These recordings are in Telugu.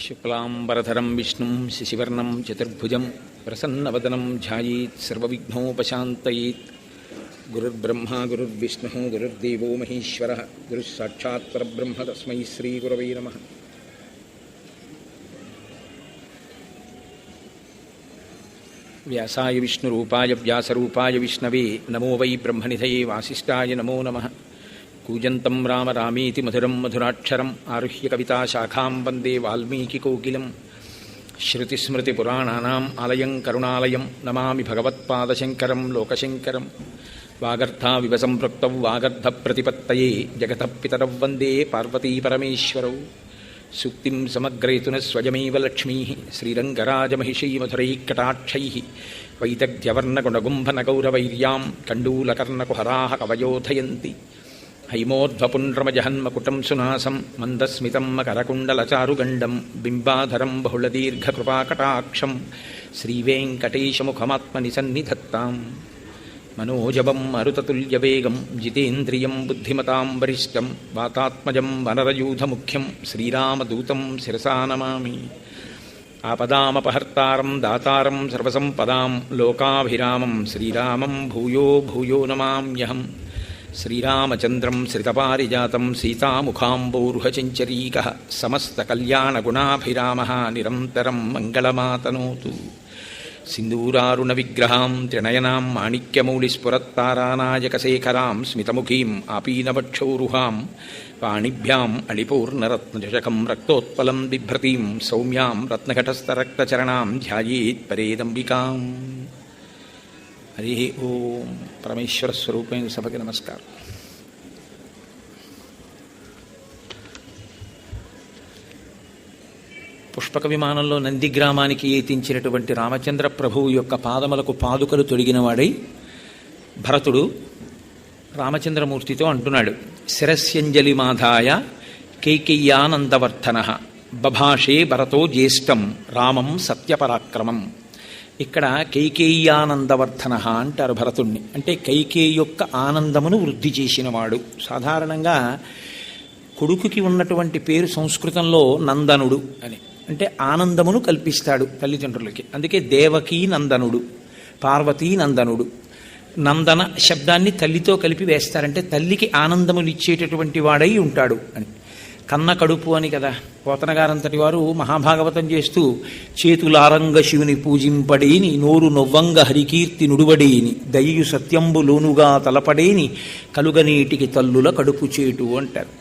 శుక్లాంబరధరం విష్ణుం శశివర్ణం చతుర్భుజం ప్రసన్నవదనం ధ్యాయేత్ సర్వవిఘ్నోపశాంతయేత్. గురుర్బ్రహ్మ గురుర్విష్ణుః గురుర్దేవో మహేశ్వరః గురుః సాక్షాత్ పరబ్రహ్మ తస్మై శ్రీగురవై నమః. వ్యాసాయ విష్ణురూపాయ వ్యాసరూపాయ విష్ణవే నమో వై బ్రహ్మనిధయే వాసిష్ఠాయ నమో నమః. కూజంతం రామ రామేతి మధురం మధురాక్షరం ఆరుహ్య కవితాశాఖాం వందే వాల్మీకికోకిలం. శృతిస్మృతిపురాణానాం ఆలయం కరుణాలయం నమామి భగవత్పాదశంకరం లోకశంకరం. వాగర్థావివ సంపృక్తౌ వాగర్థప్రతిపత్తయే జగతః పితరౌ వందే పార్వతీపరమేశ్వరౌ. సూక్తిం సమగ్రేతున స్వయమేవ లక్ష్మీ శ్రీరంగరాజమహిషీ మధురైకటాక్షైః. వైదగ్ధ్యవర్ణగుణగుంభనగౌరవైర్యాం కండూలకర్ణకుహరాः కవయోధయంతి. హైమోర్ధ్వపుండ్రమజహన్మకుటం సునాసం మందస్మితం మకరకుండలచారుగండం బింబాధరం బహుళదీర్ఘకృపాకటాక్షం శ్రీవేంకటేశముఖమాత్మని సన్నిధత్తాం. మనోజవం మరుతతుల్యవేగం జితేంద్రియం బుద్ధిమతాం వరిష్టం వాతాత్మజం వనరయూధముఖ్యం శ్రీరామదూతం శిరసా నమామి. ఆపదామపహర్తారం దాతారం సర్వసంపదాం లోకాభిరామం శ్రీరామం భూయో భూయో నమామ్యహం. శ్రీరామచంద్రం శ్రితపారిజాతం సీతాముఖాంబోరుహచంచరీకః సమస్తకల్యాణగుణాభిరామः నిరంతరం మంగళమాతనోతు. సింధూరారుణ విగ్రహాం త్రినయనాం మాణిక్యమౌళిస్ఫురత్తారానాయకశేఖరాం స్మితముఖీం ఆపీనవక్షౌరుహాం పాణిభ్యాం అళిపూర్ణరత్నచషకం రక్తోత్పలం బిభ్రతీం సౌమ్యాం రత్నఘటస్థరక్తచరణాం ధ్యాయేత్ పరేదంబికాం. హరి ఓం. పరమేశ్వర స్వరూపమైన సభకి నమస్కారం. పుష్పక విమానంలో నందిగ్రామానికి ఏతించినటువంటి రామచంద్ర ప్రభువు యొక్క పాదములకు పాదుకలు తొడిగినవాడై భరతుడు రామచంద్రమూర్తితో అంటున్నాడు, శిరస్యంజలిమాధాయ కైకేయ్యానందవర్ధన బభాషే భరతో జ్యేష్టం రామం సత్యపరాక్రమం. ఇక్కడ కైకేయ్యానందవర్ధన అంటారు భరతుణ్ణి. అంటే కైకేయి యొక్క ఆనందమును వృద్ధి చేసినవాడు. సాధారణంగా కొడుకుకి ఉన్నటువంటి పేరు సంస్కృతంలో నందనుడు అని, అంటే ఆనందమును కల్పిస్తాడు తల్లిదండ్రులకి. అందుకే దేవకీ నందనుడు, పార్వతీ నందనుడు. నందన శబ్దాన్ని తల్లితో కలిపి వేస్తారంటే తల్లికి ఆనందములు ఇచ్చేటటువంటి వాడై ఉంటాడు అని. కన్న కడుపు అని కదా పోతనగారంతటి వారు మహాభాగవతం చేస్తూ, చేతులారంగ శివుని పూజింపడేని నోరు నొవ్వంగ హరికీర్తి నుడువడేని దయ్యు సత్యంబు లోనుగా తలపడేని కలుగనీటికి తల్లుల కడుపు చేటు అంటారు.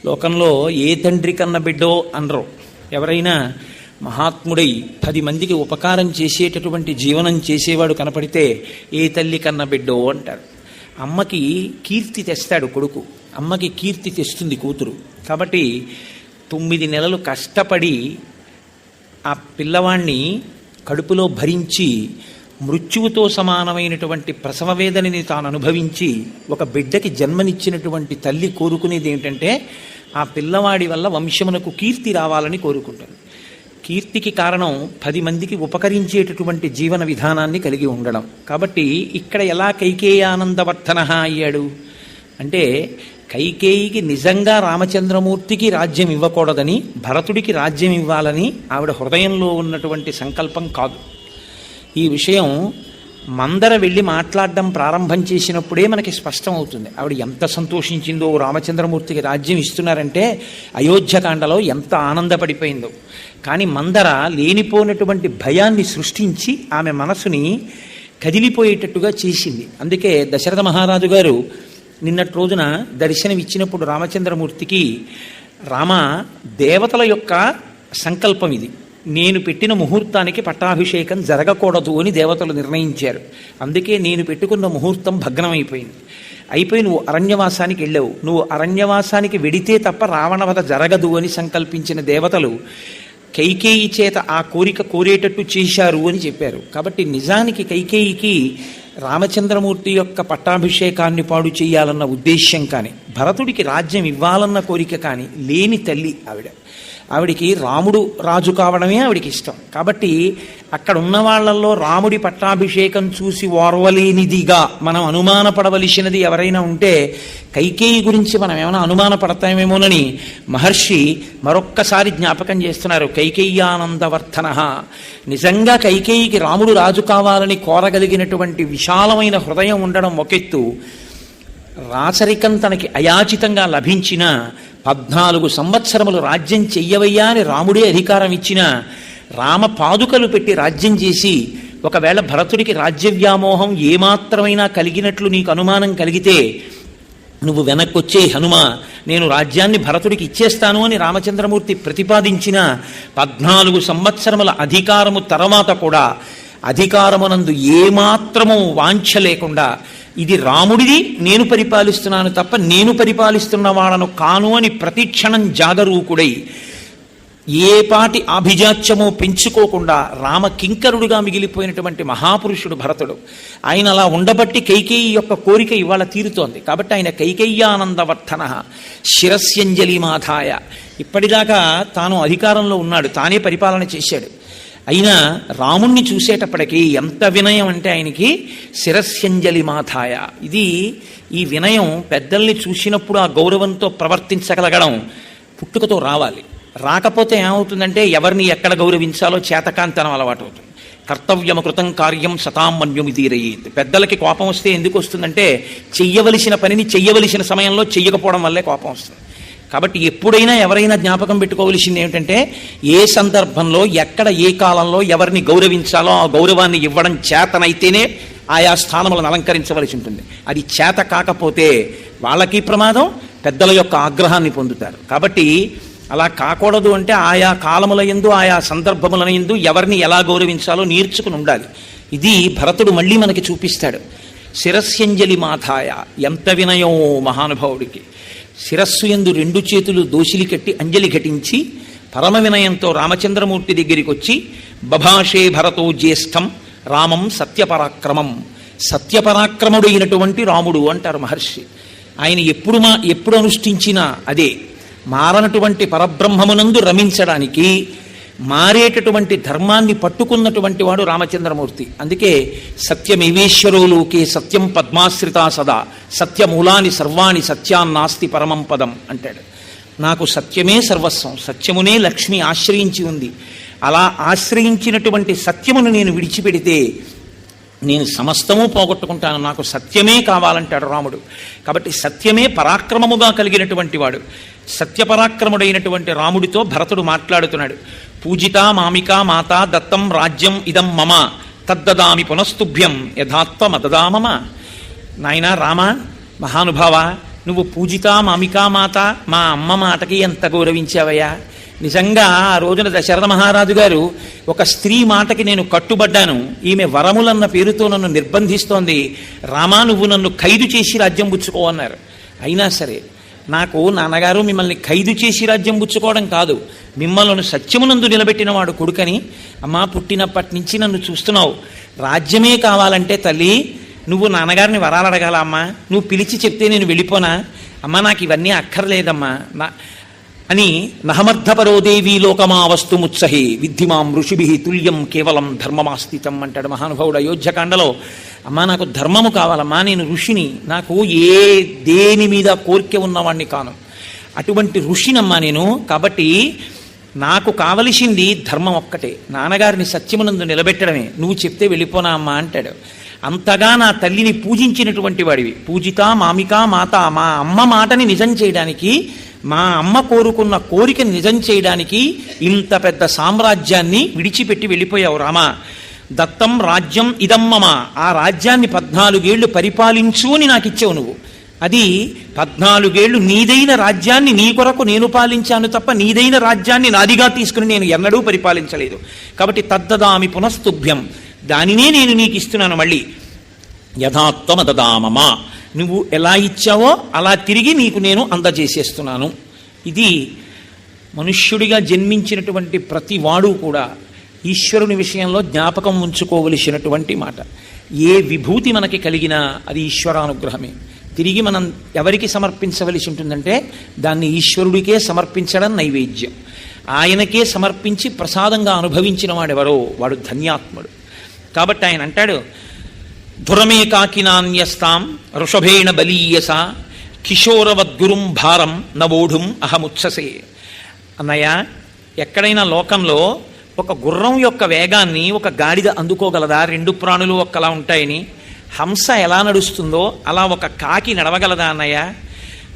లోకంలో ఏ తండ్రి కన్న బిడ్డో అనరు. ఎవరైనా మహాత్ముడై 10 మందికి ఉపకారం చేసేటటువంటి జీవనం చేసేవాడు కనపడితే ఏ తల్లి కన్న బిడ్డో అంటారు. అమ్మకి కీర్తి తెస్తాడు కొడుకు, అమ్మకి కీర్తి తెస్తుంది కూతురు. కాబట్టి 9 నెలలు కష్టపడి ఆ పిల్లవాణ్ణి కడుపులో భరించి మృత్యువుతో సమానమైనటువంటి ప్రసవ వేదనని తాను అనుభవించి ఒక బిడ్డకి జన్మనిచ్చినటువంటి తల్లి కోరుకునేది ఏమిటంటే ఆ పిల్లవాడి వల్ల వంశమునకు కీర్తి రావాలని కోరుకుంటాడు. కీర్తికి కారణం 10 మందికి ఉపకరించేటటువంటి జీవన విధానాన్ని కలిగి ఉండడం. కాబట్టి ఇక్కడ ఎలా కైకేయానందవర్ధన అయ్యాడు అంటే, కైకేయికి నిజంగా రామచంద్రమూర్తికి రాజ్యం ఇవ్వకూడదని, భరతుడికి రాజ్యం ఇవ్వాలని ఆవిడ హృదయంలో ఉన్నటువంటి సంకల్పం కాదు. ఈ విషయం మందర వెళ్ళి మాట్లాడడం ప్రారంభం చేసినప్పుడే మనకి స్పష్టం అవుతుంది. ఆవిడ ఎంత సంతోషించిందో, రామచంద్రమూర్తికి రాజ్యం ఇస్తున్నారంటే అయోధ్యకాండలో ఎంత ఆనందపడిపోయిందో. కానీ మందర లేనిపోయినటువంటి భయాన్ని సృష్టించి ఆమె మనసుని కదిలిపోయేటట్టుగా చేసింది. అందుకే దశరథ మహారాజు గారు నిన్నటి రోజున దర్శనమిచ్చినప్పుడు రామచంద్రమూర్తికి, రామ దేవతల యొక్క సంకల్పం ఇది, నేను పెట్టిన ముహూర్తానికి పట్టాభిషేకం జరగకూడదు అని దేవతలు నిర్ణయించారు. అందుకే నేను పెట్టుకున్న ముహూర్తం భగ్నమైపోయింది. అయిపోయి నువ్వు అరణ్యవాసానికి వెళ్ళావు. నువ్వు అరణ్యవాసానికి వెడితే తప్ప రావణవధ జరగదు అని సంకల్పించిన దేవతలు కైకేయి చేత ఆ కోరిక కోరేటట్టు చేశారు అని చెప్పారు. కాబట్టి నిజానికి కైకేయికి రామచంద్రమూర్తి యొక్క పట్టాభిషేకాన్ని పాడు చేయాలన్న ఉద్దేశ్యం కానీ, భరతుడికి రాజ్యం ఇవ్వాలన్న కోరిక కానీ లేని తల్లి ఆవిడ. ఆవిడికి రాముడు రాజు కావడమే ఆవిడికి ఇష్టం. కాబట్టి అక్కడ ఉన్న వాళ్ళల్లో రాముడి పట్టాభిషేకం చూసి ఓర్వలేనిదిగా మనం అనుమానపడవలసినది ఎవరైనా ఉంటే కైకేయి గురించి మనం ఏమైనా అనుమానపడతామేమోనని మహర్షి మరొక్కసారి జ్ఞాపకం చేస్తున్నారు. కైకేయ్యానందవర్ధన. నిజంగా కైకేయికి రాముడు రాజు కావాలని కోరగలిగినటువంటి విశాలమైన హృదయం ఉండడం ఒకెత్తు, రాచరికం తనకి అయాచితంగా లభించిన 14 సంవత్సరములు రాజ్యం చెయ్యవయ్యా అని రాముడే అధికారం ఇచ్చిన రామ పాదుకలు పెట్టి రాజ్యం చేసి ఒకవేళ భరతుడికి రాజ్య వ్యామోహం ఏమాత్రమైనా కలిగినట్లు నీకు అనుమానం కలిగితే నువ్వు వెనక్కొచ్చే హనుమ, నేను రాజ్యాన్ని భరతుడికి ఇచ్చేస్తాను అని రామచంద్రమూర్తి ప్రతిపాదించిన 14 సంవత్సరముల అధికారము తర్వాత కూడా అధికారమునందు ఏమాత్రము వాంఛ లేకుండా ఇది రాముడిది, నేను పరిపాలిస్తున్నాను తప్ప నేను పరిపాలిస్తున్న వాళ్ళను కాను అని ప్రతిక్షణం జాగరూకుడై ఏ పాటి ఆభిజాత్యమో పెంచుకోకుండా రామ కింకరుడుగా మిగిలిపోయినటువంటి మహాపురుషుడు భరతుడు. ఆయన అలా ఉండబట్టి కైకేయి యొక్క కోరిక ఇవాళ తీరుతోంది. కాబట్టి ఆయన కైకేయ్యానందవర్ధన శిరస్యంజలిమాధాయ. ఇప్పటిదాకా తాను అధికారంలో ఉన్నాడు, తానే పరిపాలన చేశాడు. అయినా రాముణ్ణి చూసేటప్పటికీ ఎంత వినయం అంటే ఆయనకి శిరస్యంజలి మాథాయ. ఈ వినయం పెద్దల్ని చూసినప్పుడు ఆ గౌరవంతో ప్రవర్తించగలగడం పుట్టుకతో రావాలి. రాకపోతే ఏమవుతుందంటే ఎవరిని ఎక్కడ గౌరవించాలో చేతకాంతనం అలవాటు అవుతుంది. కర్తవ్యము కృతం కార్యం సతాం మన్యుమిదీరయేత్. పెద్దలకి కోపం వస్తే ఎందుకు వస్తుందంటే చెయ్యవలసిన పనిని చెయ్యవలసిన సమయంలో చెయ్యకపోవడం వల్లే కోపం వస్తుంది. కాబట్టి ఎప్పుడైనా ఎవరైనా జ్ఞాపకం పెట్టుకోవలసింది ఏమిటంటే ఏ సందర్భంలో ఎక్కడ ఏ కాలంలో ఎవరిని గౌరవించాలో ఆ గౌరవాన్ని ఇవ్వడం చేతనైతేనే ఆయా స్థానములను అలంకరించవలసి ఉంటుంది. అది చేత కాకపోతే వాళ్ళకి ప్రమాదం, పెద్దల యొక్క ఆగ్రహాన్ని పొందుతారు. కాబట్టి అలా కాకూడదు అంటే ఆయా కాలముల యందు ఆయా సందర్భముల యందు ఎవరిని ఎలా గౌరవించాలో నేర్చుకుని ఉండాలి. ఇది భరతుడు మళ్ళీ మనకి చూపిస్తాడు. శిరస్యంజలి మాథాయ. ఎంత వినయం మహానుభావుడికి! శిరస్సు యందు 2 చేతులు దోసిలి కట్టి అంజలి ఘటించి పరమ వినయంతో రామచంద్రమూర్తి దగ్గరికి వచ్చి బభాషే భరతో జ్యేష్టం రామం సత్యపరాక్రమం. సత్యపరాక్రముడైనటువంటి రాముడు అంటారు మహర్షి. ఆయన ఎప్పుడు అనుష్ఠించినా అదే. మారనటువంటి పరబ్రహ్మమునందు రమించడానికి మారేటటువంటి ధర్మాన్ని పట్టుకున్నటువంటి వాడు రామచంద్రమూర్తి. అందుకే సత్యమేవేశ్వరో లోకే సత్యం పద్మాశ్రితా సదా సత్యమూలాని సర్వాణి సత్యాన్నాస్తి పరమం పదం అంటాడు. నాకు సత్యమే సర్వస్వం, సత్యమునే లక్ష్మి ఆశ్రయించి ఉంది. అలా ఆశ్రయించినటువంటి సత్యమును నేను విడిచిపెడితే నేను సమస్తము పోగొట్టుకుంటాను, నాకు సత్యమే కావాలంటాడు రాముడు. కాబట్టి సత్యమే పరాక్రమముగా కలిగినటువంటి వాడు. సత్యపరాక్రముడైనటువంటి రాముడితో భరతుడు మాట్లాడుతున్నాడు. పూజితా మామికా మాతా దత్తం రాజ్యం ఇదం మమ తద్దదామి పునస్తుభ్యం యథాత్వమదదామమ. నాయనా రామ, మహానుభావ, నువ్వు పూజితా మామికా మాత, మా అమ్మ మాటకి ఎంత గౌరవించావయ్యా! నిజంగా ఆ రోజున దశరథ మహారాజు గారు ఒక స్త్రీ మాటకి నేను కట్టుబడ్డాను, ఈమె వరములన్న పేరుతో నన్ను నిర్బంధిస్తోంది, రామా నువ్వు నన్ను ఖైదు చేసి రాజ్యం పుచ్చుకో అన్నారు. అయినా సరే నాకు నాన్నగారు మిమ్మల్ని ఖైదు చేసి రాజ్యం పుచ్చుకోవడం కాదు, మిమ్మల్ని సత్యమునందు నిలబెట్టిన వాడు కొడుకని, అమ్మా పుట్టినప్పటి నుంచి నన్ను చూస్తున్నావు, రాజ్యమే కావాలంటే తల్లి నువ్వు నాన్నగారిని వరాలు అడగాల అమ్మా, నువ్వు పిలిచి చెప్తే నేను వెళ్ళిపోనా అమ్మా, నాకు ఇవన్నీ అక్కర్లేదమ్మా అని నహమర్థపరోదేవీ లోకమా వస్తు ముత్సహి విద్ధిమాం ఋషిభి తుల్యం కేవలం ధర్మమాస్థితం అంటాడు మహానుభావుడు అయోధ్యకాండలో. అమ్మా నాకు ధర్మము కావాలమ్మా, నేను ఋషిని, నాకు దేని మీద కోరిక ఉన్నవాణ్ణి కాను, అటువంటి ఋషినమ్మా నేను. కాబట్టి నాకు కావలసింది ధర్మం ఒక్కటే, నాన్నగారిని సత్యమునందు నిలబెట్టడమే, నువ్వు చెప్తే వెళ్ళిపోనా అమ్మా అంటాడు. అంతగా నా తల్లిని పూజించినటువంటి వాడివి, పూజితా మామికా మాత, మా అమ్మ మాటని నిజం చేయడానికి, మా అమ్మ కోరుకున్న కోరికని నిజం చేయడానికి ఇంత పెద్ద సామ్రాజ్యాన్ని విడిచిపెట్టి వెళ్ళిపోయావు రామా. దత్తం రాజ్యం ఇదమ్మమ, ఆ రాజ్యాన్ని 14 ఏళ్ళు పరిపాలించు అని నాకు ఇచ్చావు నువ్వు. అది 14 ఏళ్ళు నీదైన రాజ్యాన్ని నీ కొరకు నేను పాలించాను తప్ప నీదైన రాజ్యాన్ని నాదిగా తీసుకుని నేను ఎన్నడూ పరిపాలించలేదు. కాబట్టి తద్దదామి పునస్తుభ్యం, దానినే నేను నీకు ఇస్తున్నాను మళ్ళీ. యథాత్వమదదామమ, నువ్వు ఎలా ఇచ్చావో అలా తిరిగి నీకు నేను అందజేసేస్తున్నాను. ఇది మనుష్యుడిగా జన్మించినటువంటి ప్రతి వాడు కూడా ఈశ్వరుని విషయంలో జ్ఞాపకం ఉంచుకోవలసినటువంటి మాట. ఏ విభూతి మనకి కలిగినా అది ఈశ్వరానుగ్రహమే. తిరిగి మనం ఎవరికి సమర్పించవలసి ఉంటుందంటే దాన్ని ఈశ్వరుడికే సమర్పించడం నైవేద్యం. ఆయనకే సమర్పించి ప్రసాదంగా అనుభవించిన వాడెవరో వాడు ధన్యాత్ముడు. కాబట్టి ఆయన అంటాడు, ధురమే కాకినాన్యస్తాం ఋషభేణ బలీయస కిశోరవద్గురుం భారం నవోఢుం అహముత్ససే. అన్నయ్య, ఎక్కడైనా లోకంలో ఒక గుర్రం యొక్క వేగాన్ని ఒక గాడిద అందుకోగలదా? రెండు ప్రాణులు ఒక్కలా ఉంటాయని. హంస ఎలా నడుస్తుందో అలా ఒక కాకి నడవగలదా అన్నయ్య?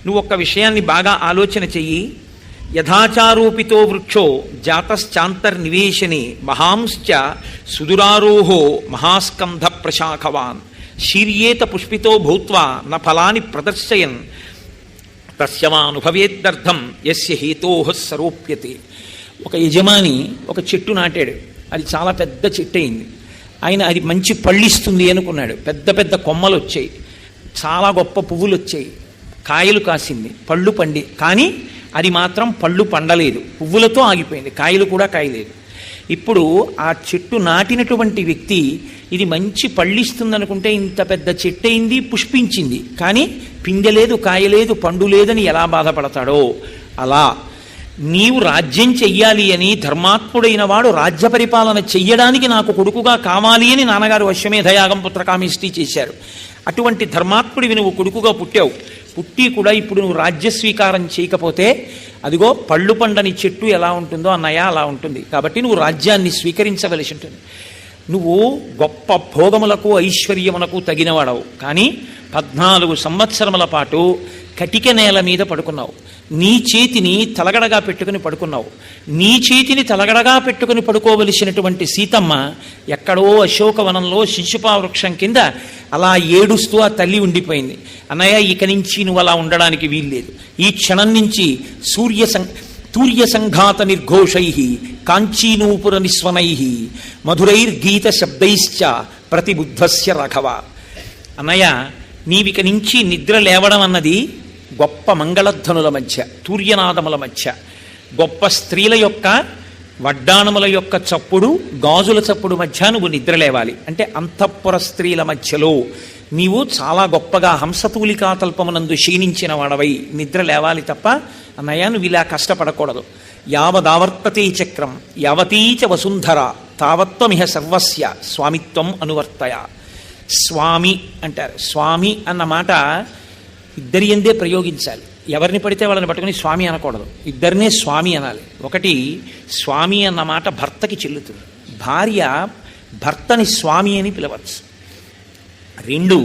నువ్వు ఒక్క విషయాన్ని బాగా ఆలోచన చెయ్యి. యథాచారోపితో వృక్షో జాతశ్చాంతర్నివేశనే మహాంశ్చ సుదురారోహో మహాస్కంధ ప్రశాఖవాన్ శీర్యేత పుష్పితో భూత్వా న ఫలాని ప్రదర్శయన్ తస్యమానుభవేద్దర్థం యస్య హేతోః సరోప్యతే. ఒక యజమాని ఒక చెట్టు నాటాడు. అది చాలా పెద్ద చెట్టు అయింది. ఆయన అది మంచి పళ్ళిస్తుంది అనుకున్నాడు. పెద్ద పెద్ద కొమ్మలు వచ్చాయి, చాలా గొప్ప పువ్వులు వచ్చాయి, కాయలు కాసింది, పళ్ళు పండి. కానీ అది మాత్రం పళ్ళు పండలేదు, పువ్వులతో ఆగిపోయింది, కాయలు కూడా కాయలేదు. ఇప్పుడు ఆ చెట్టు నాటినటువంటి వ్యక్తి ఇది మంచి పళ్ళిస్తుంది అనుకుంటే ఇంత పెద్ద చెట్టు అయింది, పుష్పించింది, కానీ పిందెలేదు, కాయలేదు, పండు లేదని ఎలా బాధపడతాడో అలా నీవు రాజ్యం చెయ్యాలి అని ధర్మాత్ముడైన వాడు రాజ్య పరిపాలన చెయ్యడానికి నాకు కొడుకుగా కావాలి అని నాన్నగారు అశ్వమేధయాగం పుత్రకామేష్టి చేశారు. అటువంటి ధర్మాత్ముడివి నువ్వు కొడుకుగా పుట్టావు. పుట్టి కూడా ఇప్పుడు నువ్వు రాజ్య స్వీకారం చేయకపోతే అదిగో పళ్ళు పండని చెట్టు ఎలా ఉంటుందో అన్నయ్య అలా ఉంటుంది. కాబట్టి నువ్వు రాజ్యాన్ని స్వీకరించవలసి ఉంటుంది. నువ్వు గొప్ప భోగములకు ఐశ్వర్యమునకు తగినవాడవు, కానీ 14 సంవత్సరముల పాటు కటిక నేల మీద పడుకున్నావు. నీ చేతిని తలగడగా పెట్టుకుని పడుకున్నావు. నీ చేతిని తలగడగా పెట్టుకుని పడుకోవలసినటువంటి సీతమ్మ ఎక్కడో అశోకవనంలో శిశుపా వృక్షం కింద అలా ఏడుస్తూ ఆ తల్లి ఉండిపోయింది. అన్నయ్య, ఇక నుంచి నువ్వు అలా ఉండడానికి వీల్లేదు. ఈ క్షణం నుంచి తూర్య సంఘాత నిర్ఘోషై కాంచీనూపుర నిస్వనై మధురైర్గీత శబ్దైశ్చ ప్రతిబుద్ధస్య రాఘవ. అన్నయ్య, నీవిక నుంచి నిద్ర లేవడం అన్నది గొప్ప మంగళధ్వనుల మధ్య, తూర్యనాదముల మధ్య, గొప్ప స్త్రీల యొక్క వడ్డాణముల యొక్క చప్పుడు, గాజుల చప్పుడు మధ్య నువ్వు నిద్ర లేవాలి. అంటే అంతఃపుర స్త్రీల మధ్యలో నీవు చాలా గొప్పగా హంసతూలికా తల్పమునందు క్షీణించిన వాడవై నిద్ర లేవాలి తప్ప అన్నయ్య నువ్వు ఇలా కష్టపడకూడదు. యావదావర్తతే చక్రం యావతీచ వసుంధర తావత్వమిహ సర్వస్య స్వామిత్వం అనువర్తయ. స్వామి అంటారు. స్వామి అన్న మాట ఇద్దరి ఎందే ప్రయోగించాలి. ఎవరిని పడితే వాళ్ళని పట్టుకుని స్వామి అనకూడదు, ఇద్దరినే స్వామి అనాలి. ఒకటి, స్వామి అన్న మాట భర్తకి చెల్లుతుంది, భార్య భర్తని స్వామి అని పిలవచ్చు. 2,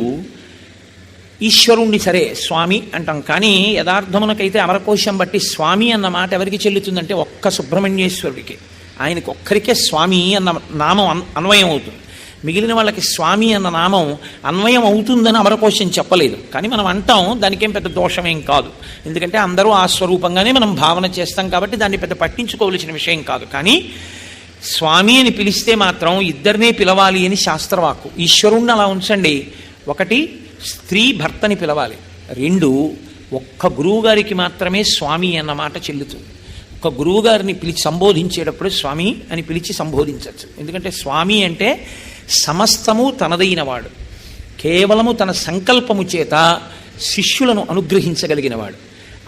ఈశ్వరుణ్ణి సరే స్వామి అంటాం, కానీ యథార్థమునకైతే అమరకోశం బట్టి స్వామి అన్న మాట ఎవరికి చెల్లుతుందంటే ఒక్క సుబ్రహ్మణ్యేశ్వరుడికి, ఆయనకి ఒక్కరికే స్వామి అన్న నామం అన్వయం అవుతుంది. మిగిలిన వాళ్ళకి స్వామి అన్న నామం అన్వయం అవుతుందని అమరకోశం చెప్పలేదు. కానీ మనం అంటాం, దానికేం పెద్ద దోషమేం కాదు. ఎందుకంటే అందరూ ఆ స్వరూపంగానే మనం భావన చేస్తాం కాబట్టి దాన్ని పెద్ద పట్టించుకోవలసిన విషయం కాదు. కానీ స్వామి అని పిలిస్తే మాత్రం ఇద్దరినే పిలవాలి అని శాస్త్రవాక్కు. ఈశ్వరుణ్ణి అలా ఉంచండి. 1, స్త్రీ భర్తని పిలవాలి. 2, ఒక్క గురువుగారికి మాత్రమే స్వామి అన్న మాట చెల్లుతుంది. ఒక గురువుగారిని పిలిచి సంబోధించేటప్పుడు స్వామి అని పిలిచి సంబోధించవచ్చు. ఎందుకంటే స్వామి అంటే సమస్తము తనదైనవాడు, కేవలము తన సంకల్పము చేత శిష్యులను అనుగ్రహించగలిగినవాడు,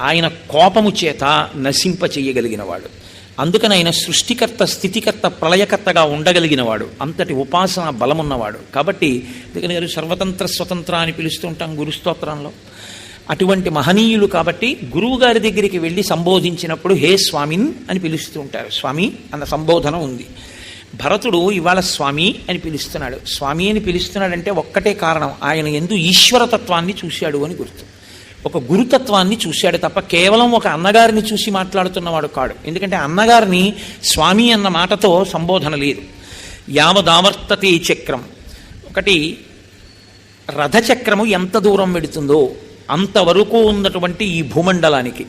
ఆయన కోపము చేత నశింపచేయగలిగినవాడు. అందుకని ఆయన సృష్టికర్త, స్థితికర్త, ప్రళయకర్తగా ఉండగలిగినవాడు, అంతటి ఉపాసన బలమున్నవాడు. కాబట్టి అందుకని గారు సర్వతంత్ర స్వతంత్ర అని పిలుస్తూ ఉంటాం గురుస్తోత్రంలో. అటువంటి మహనీయులు కాబట్టి గురువుగారి దగ్గరికి వెళ్ళి సంబోధించినప్పుడు హే స్వామిన్ అని పిలుస్తూ ఉంటారు. స్వామి అన్న సంబోధన ఉంది. భరతుడు ఇవాళ స్వామి అని పిలుస్తున్నాడు. స్వామి అని పిలుస్తున్నాడంటే ఒక్కటే కారణం, ఆయన యందు ఈశ్వరతత్వాన్ని చూశాడు అని గుర్తు. ఒక గురుతత్వాన్ని చూశాడు తప్ప కేవలం ఒక అన్నగారిని చూసి మాట్లాడుతున్నవాడు కాడు. ఎందుకంటే అన్నగారిని స్వామి అన్న మాటతో సంబోధన లేదు. యావదావర్తతే చక్రం. ఒకటి, రథచక్రము ఎంత దూరం వెడుతుందో అంతవరకు ఉన్నటువంటి ఈ భూమండలానికి,